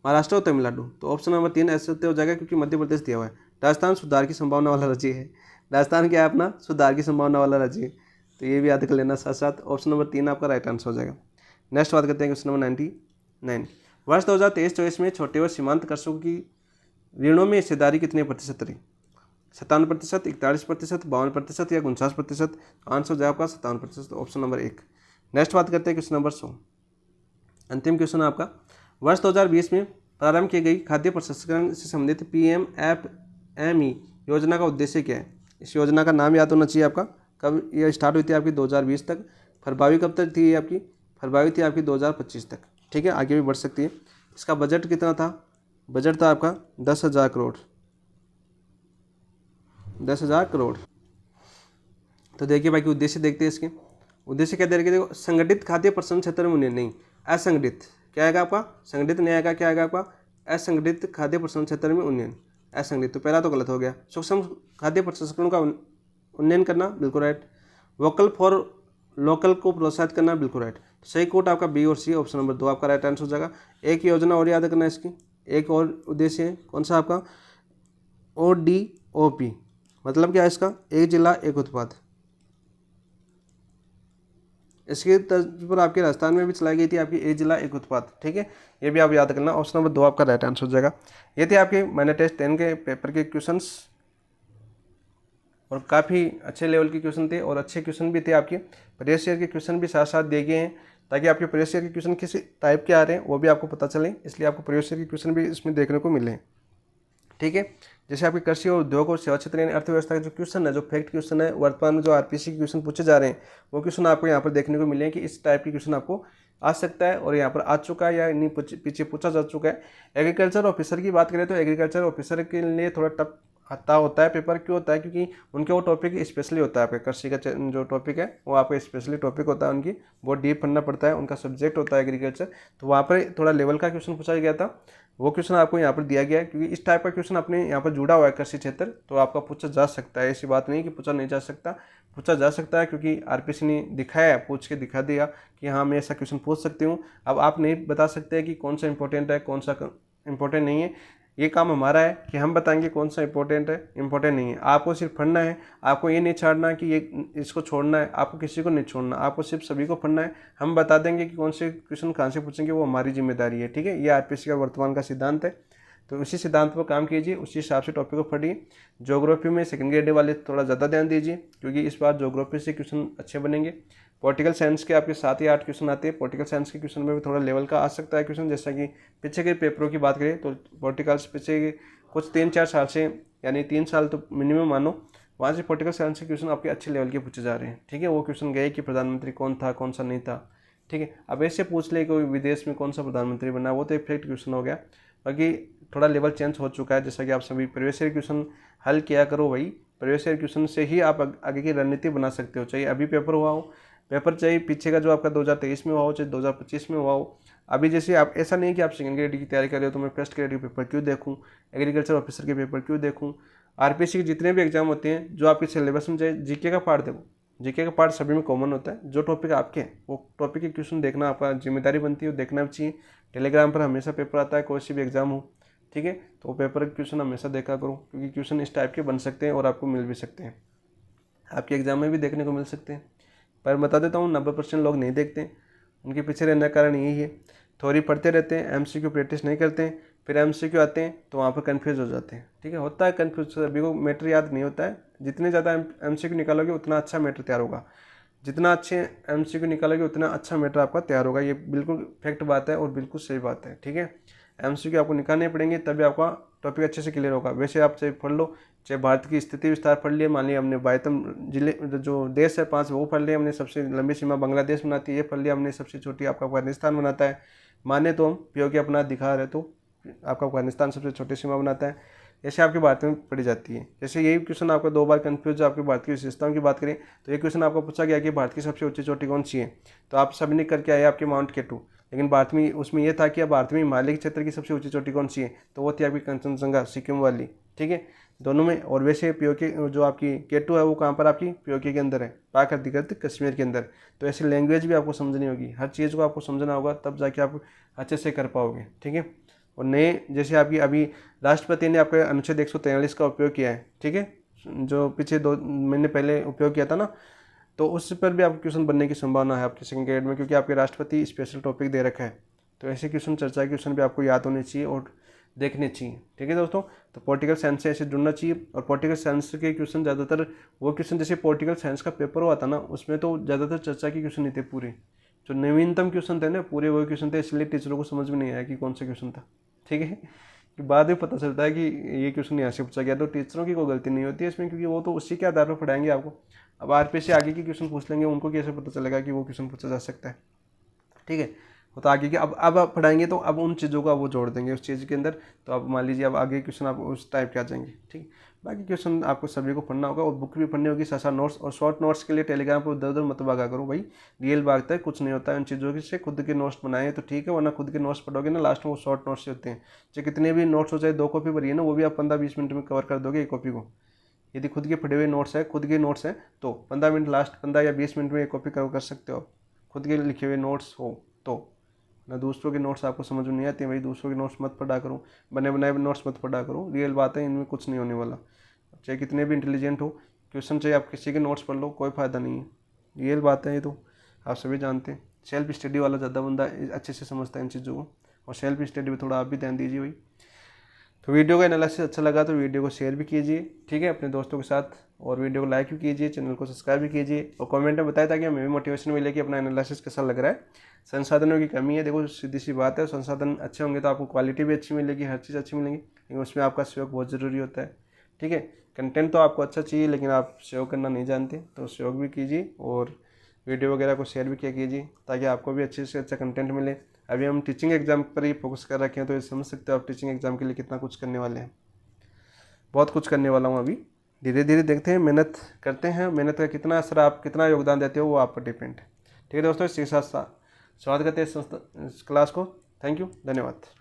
महाराष्ट्र और तमिलनाडु। तो ऑप्शन नंबर 3 ऐसे हो जाएगा, क्योंकि मध्य प्रदेश दिया हुआ है। राजस्थान सुधार की संभावना वाला राज्य है। राजस्थान क्या है अपना, सुधार की संभावना वाला राज्य है, तो ये भी याद कर लेना साथ साथ। ऑप्शन नंबर 3 आपका राइट आंसर हो जाएगा। नेक्स्ट बात करते हैं क्वेश्चन नंबर 99। वर्ष 2023-24 में छोटे व सीमांत कृषकों की ऋणों में हिस्सेदारी कितने प्रतिशत रही। 57%, 41%, 52% या 49%। आंसर हो जाए आपका 57%, ऑप्शन नंबर 1। नेक्स्ट बात करते हैं क्वेश्चन नंबर 100। अंतिम क्वेश्चन है आपका। वर्ष 2020 में प्रारंभ की गई खाद्य प्रसंस्करण से संबंधित PMFME योजना का उद्देश्य क्या है। इस योजना का नाम याद होना चाहिए आपका। कब ये स्टार्ट हुई थी आपकी, 2020 तक। फरवरी कब तक थी आपकी, फरवरी थी आपकी 2025 तक। ठीक है, आगे भी बढ़ सकती है। इसका बजट कितना था, बजट था आपका 10,000 करोड़, 10,000 करोड़। तो देखिए बाकी उद्देश्य देखते हैं इसके। उद्देश्य क्या दे रखे, देखो संगठित खाद्य प्रसंस्करण क्षेत्र में उन्नयन, नहीं असंगठित, क्या आएगा आपका, संगठित नहीं आएगा, क्या आएगा आपका, असंगठित खाद्य प्रसंस्करण क्षेत्र में उन्नयन, असंगठित। तो पहला तो गलत हो गया। सूक्ष्म खाद्य प्रसंस्करण का उन्नयन करना, बिल्कुल राइट। वोकल फॉर लोकल को प्रोत्साहित करना, बिल्कुल राइट। सही कोट आपका बी और सी, ऑप्शन नंबर 2 आपका राइट आंसर हो जाएगा। एक योजना और याद करना इसकी, एक और उद्देश्य है, कौन सा आपका, ODOP। मतलब क्या है इसका, एक जिला एक उत्पाद। इसके तर्ज पर आपके राजस्थान में भी चलाई गई थी आपकी एक जिला एक उत्पाद। ठीक है, ये भी आप याद करना, ऑप्शन नंबर 2 आपका राइट आंसर हो जाएगा। ये थे आपके मैंने टेस्ट 10 के पेपर के क्वेश्चंस, और काफ़ी अच्छे लेवल के क्वेश्चन थे और अच्छे क्वेश्चन भी थे। आपके प्रीवियस ईयर के क्वेश्चन भी साथ साथ दिए गए हैं, ताकि आपके प्रीवियस ईयर के क्वेश्चन किस टाइप के आ रहे हैं वो भी आपको पता चले, इसलिए आपको प्रीवियस ईयर के क्वेश्चन भी इसमें देखने को मिले। ठीक है, जैसे आपके कृषि और उद्योग और सेवा क्षेत्र यानी अर्थव्यवस्था के जो क्वेश्चन है, जो फैक्ट क्वेश्चन है, वर्तमान में जो RPC के क्वेश्चन पूछे जा रहे हैं, वो क्वेश्चन आपको यहाँ पर देखने को मिले हैं कि इस टाइप के क्वेश्चन आपको आ सकता है, और यहाँ पर आ चुका है या नहीं पीछे पूछा जा चुका है। एग्रीकल्चर ऑफिसर की बात करें तो एग्रीकल्चर ऑफिसर के लिए थोड़ा टफ आता होता है पेपर। क्यों होता है, क्योंकि उनके वो टॉपिक स्पेशली होता है। आपके कृषि का जो टॉपिक है वो आपका स्पेशली टॉपिक होता है, उनकी बहुत डीप पढ़ना पड़ता है, उनका सब्जेक्ट होता है एग्रीकल्चर। तो वहाँ पर थोड़ा लेवल का क्वेश्चन पूछा गया था, वो क्वेश्चन आपको यहाँ पर दिया गया है, क्योंकि इस टाइप का क्वेश्चन अपने यहाँ पर जुड़ा हुआ है कृषि क्षेत्र, तो आपका पूछा जा सकता है। ऐसी बात नहीं कि पूछा नहीं जा सकता, पूछा जा सकता है, क्योंकि आरपीसी ने दिखाया, पूछ के दिखा दिया कि हाँ मैं ऐसा क्वेश्चन पूछ सकती हूँ। अब आप नहीं बता सकते कि कौन सा इंपॉर्टेंट है, कौन सा इंपॉर्टेंट नहीं है। ये काम हमारा है कि हम बताएंगे कौन सा इंपॉर्टेंट है, इंपॉर्टेंट नहीं है। आपको सिर्फ पढ़ना है, आपको ये नहीं छाड़ना कि ये इसको छोड़ना है, आपको किसी को नहीं छोड़ना, आपको सिर्फ सभी को पढ़ना है। हम बता देंगे कि कौन से क्वेश्चन कहाँ से पूछेंगे, वो हमारी जिम्मेदारी है, ठीक है। ये आरपीसी का वर्तमान का सिद्धांत है, तो उसी सिद्धांत पर काम कीजिए, उसी हिसाब से टॉपिक को पढ़िए। ज्योग्राफी में सेकंड ग्रेड वाले थोड़ा ज़्यादा ध्यान दीजिए, क्योंकि इस बार ज्योग्राफी से क्वेश्चन अच्छे बनेंगे। पॉलिटिकल साइंस के आपके 7 या 8 क्वेश्चन आते हैं। पॉलिटिकल साइंस के क्वेश्चन में भी थोड़ा लेवल का आ सकता है क्वेश्चन, जैसा कि पीछे के पेपरों की बात करें तो पॉलिटिकल्स पीछे कुछ 3-4 साल से, यानी 3 साल तो मिनिमम मानो, वहाँ से पॉलिटिकल साइंस के क्वेश्चन आपके अच्छे लेवल के पूछे जा रहे हैं, ठीक है। वो क्वेश्चन गए कि प्रधानमंत्री कौन था, कौन सा नहीं था, ठीक है। अब ऐसे पूछ ले कोई विदेश में कौन सा प्रधानमंत्री बना, वो तो एक फैक्ट क्वेश्चन हो गया। बाकी थोड़ा लेवल चेंज हो चुका है, जैसा कि आप सभी प्रीवियस ईयर क्वेश्चन हल किया करो भाई। प्रीवियस ईयर क्वेश्चन से ही आप आगे की रणनीति बना सकते हो, चाहे अभी पेपर हुआ हो, पेपर चाहे पीछे का जो आपका 2023 में हुआ हो, चाहे 2025 में हुआ हो। अभी जैसे आप, ऐसा नहीं कि आप सेकंड ग्रेड की तैयारी कर रहे हो तो मैं फर्स्ट ग्रेड के पेपर क्यों देखूँ, एग्रीकल्चर ऑफिसर के पेपर क्यों देखूँ। आरपीसी के जितने भी एग्जाम होते हैं, जो आपके सिलेबस में चाहे जीके का पार्ट देखो, जीके का पार्ट सभी में कॉमन होता है। जो टॉपिक आपके हैं वो टॉपिक के क्वेश्चन देखना आपका जिम्मेदारी बनती है, देखना भी चाहिए। टेलीग्राम पर हमेशा पेपर आता है, कोई सी भी एग्जाम हो, ठीक है। तो वो पेपर के क्वेश्चन हमेशा देखा करो, क्योंकि क्वेश्चन इस टाइप के बन सकते हैं और आपको मिल भी सकते हैं, आपके एग्जाम में भी देखने को मिल सकते हैं। पर बता देता हूँ 90% लोग नहीं देखते, उनके पीछे रहने का कारण यही है। थ्योरी पढ़ते रहते हैं, एमसीक्यू प्रैक्टिस नहीं करते हैं, फिर एमसीक्यू आते हैं तो वहाँ पर कन्फ्यूज़ हो जाते हैं, ठीक है। होता है कन्फ्यूज, सभी को मैटर याद नहीं होता है। जितने ज़्यादा एमसीक्यू निकालोगे उतना अच्छा मैटर तैयार होगा, जितना अच्छे एमसीक्यू निकालोगे उतना अच्छा मैटर आपका तैयार होगा। ये बिल्कुल फैक्ट बात है और बिल्कुल सही बात है, ठीक है। एमसीक्यू आपको निकालने पड़ेंगे, तभी आपका टॉपिक अच्छे से क्लियर होगा। वैसे आप चाहे पढ़ लो, चाहे भारत की स्थिति विस्तार पढ़ लिया, मान लिया हमने 22 जिले जो देश है 5 वो पढ़ लिया हमने, सबसे लंबी सीमा बांग्लादेश बनाती है ये पढ़ लिया हमने, सबसे छोटी आपका अफगानिस्तान बनाता है। माने तो हम पीओके अपना दिखा रहे तो आपका अफगानिस्तान सबसे छोटी सीमा बनाता है। ऐसे आपके भारत में पढ़ी जाती है। जैसे यही क्वेश्चन आपका 2 बार कन्फ्यूज, आपके भारत की विशेषताओं की बात करें तो ये क्वेश्चन आपको पूछा गया कि भारत की सबसे ऊंची चोटी कौन सी है, तो आप सभी ने करके आए आपके माउंट केटू, लेकिन भारत में उसमें यह था कि भारत में हिमालय क्षेत्र की सबसे ऊंची चोटी कौन सी है, तो वो थी आपकी कंचनजंगा, सिक्किम वाली, ठीक है। दोनों में, और वैसे पीओके जो आपकी केटू है वो कहाँ पर आपकी पीओके के अंदर है, पाक अधिकृत कश्मीर के अंदर। तो ऐसी लैंग्वेज भी आपको समझनी होगी, हर चीज़ को आपको समझना होगा, तब जाके आप अच्छे से कर पाओगे, ठीक है। और नए जैसे आपकी अभी राष्ट्रपति ने आपके अनुच्छेद 143 का उपयोग किया है, ठीक है, जो पीछे 2 महीने पहले उपयोग किया था ना, तो उस पर भी आपके क्वेश्चन बनने की संभावना है आपके सेकंड ग्रेड में, क्योंकि आपके राष्ट्रपति स्पेशल टॉपिक दे रखा है। तो ऐसे क्वेश्चन, चर्चा के क्वेश्चन भी आपको याद होने चाहिए और देखने चाहिए, ठीक है दोस्तों। तो पॉलिटिकल साइंस से ऐसे जुड़ना चाहिए। और पॉलिटिकल साइंस के क्वेश्चन ज़्यादातर वो क्वेश्चन, जैसे पॉलिटिकल साइंस का पेपर हुआ था ना, उसमें तो ज़्यादातर चर्चा के क्वेश्चन नहीं थे पूरे, जो नवीनतम क्वेश्चन थे ना पूरे वही क्वेश्चन थे, इसलिए टीचरों को समझ में नहीं आया कि कौन सा क्वेश्चन था, ठीक है। कि बाद में पता चलता है कि ये क्वेश्चन यहाँ से पूछा गया, तो टीचरों की कोई गलती नहीं होती है इसमें, क्योंकि वो तो उसी के आधार पर पढ़ाएंगे आपको। अब आरपीएस से आगे की क्वेश्चन पूछ लेंगे, उनको कैसे पता चलेगा कि वो क्वेश्चन पूछा जा सकता है, ठीक है। वो तो आगे के अब आप पढ़ाएंगे तो अब उन चीज़ों का वो जोड़ देंगे उस चीज़ के अंदर, तो अब मान लीजिए अब आगे क्वेश्चन आप उस टाइप के आ जाएंगे, ठीक। बाकी क्वेश्चन आपको सभी को पढ़ना होगा और बुक भी पढ़नी होगी, साथ नोट्स। और शॉर्ट नोट्स के लिए टेलीग्राम पर उधर उधर मत भागा करो भाई, रियल भागता है, कुछ नहीं होता है उन चीज़ों से। खुद के नोट्स बनाए तो ठीक है, वरना खुद के नोट्स पढ़ोगे ना, लास्ट में वो शॉर्ट नोट्स होते हैं। चाहे कितने भी नोट्स हो, चाहे 2 कॉपी भरी है ना, वो भी आप 15-20 मिनट में कवर कर दोगे एक कॉपी को। यदि खुद के पढ़े हुए नोट्स है, खुद के नोट्स हैं, तो 15 मिनट, लास्ट 15 या 20 मिनट में एक कॉपी कवर कर सकते हो, खुद के लिखे हुए नोट्स हो तो। ना दूसरों के नोट्स आपको समझ में नहीं आते भाई, दूसरों के नोट्स मत पढ़ा करो, बने बनाए नोट्स मत पढ़ा करो। रियल बात है, इनमें कुछ नहीं होने वाला। चाहे कितने भी इंटेलिजेंट हो, क्वेश्चन चाहे आप किसी के नोट्स पढ़ लो, कोई फ़ायदा नहीं है। रियल बात है ये, तो आप सभी जानते हैं। सेल्फ स्टडी वाला ज़्यादा बंदा अच्छे से समझता है इन चीज़ों को, और सेल्फ स्टडी में थोड़ा आप भी ध्यान दीजिए भाई। तो वीडियो का एनालिसिस अच्छा लगा तो वीडियो को शेयर भी कीजिए, ठीक है, अपने दोस्तों के साथ, और वीडियो को लाइक भी कीजिए, चैनल को सब्सक्राइब भी कीजिए, और कमेंट में बताएं ताकि हमें भी मोटिवेशन मिले कि अपना एनालिसिस कैसा लग रहा है। संसाधनों की कमी है, देखो सीधी सी बात है, संसाधन अच्छे होंगे तो आपको क्वालिटी भी अच्छी मिलेगी, हर चीज़ अच्छी मिलेगी, लेकिन उसमें आपका सहयोग बहुत ज़रूरी होता है, ठीक है। कंटेंट तो आपको अच्छा चाहिए, लेकिन आप सहयोग करना नहीं जानते, तो सहयोग भी कीजिए और वीडियो वगैरह को शेयर भी किया कीजिए, ताकि आपको भी अच्छे से अच्छा कंटेंट मिले। अभी हम टीचिंग एग्जाम पर ही फोकस कर रखे हैं, तो ये समझ सकते हो आप टीचिंग एग्जाम के लिए कितना कुछ करने वाले हैं। बहुत कुछ करने वाला हूँ अभी, धीरे धीरे देखते हैं, मेहनत करते हैं, मेहनत का कितना असर, आप कितना योगदान देते हो वो आप पर डिपेंड है, ठीक है दोस्तों। इसी के साथ स्वागत करते हैं इस क्लास को। थैंक यू, धन्यवाद।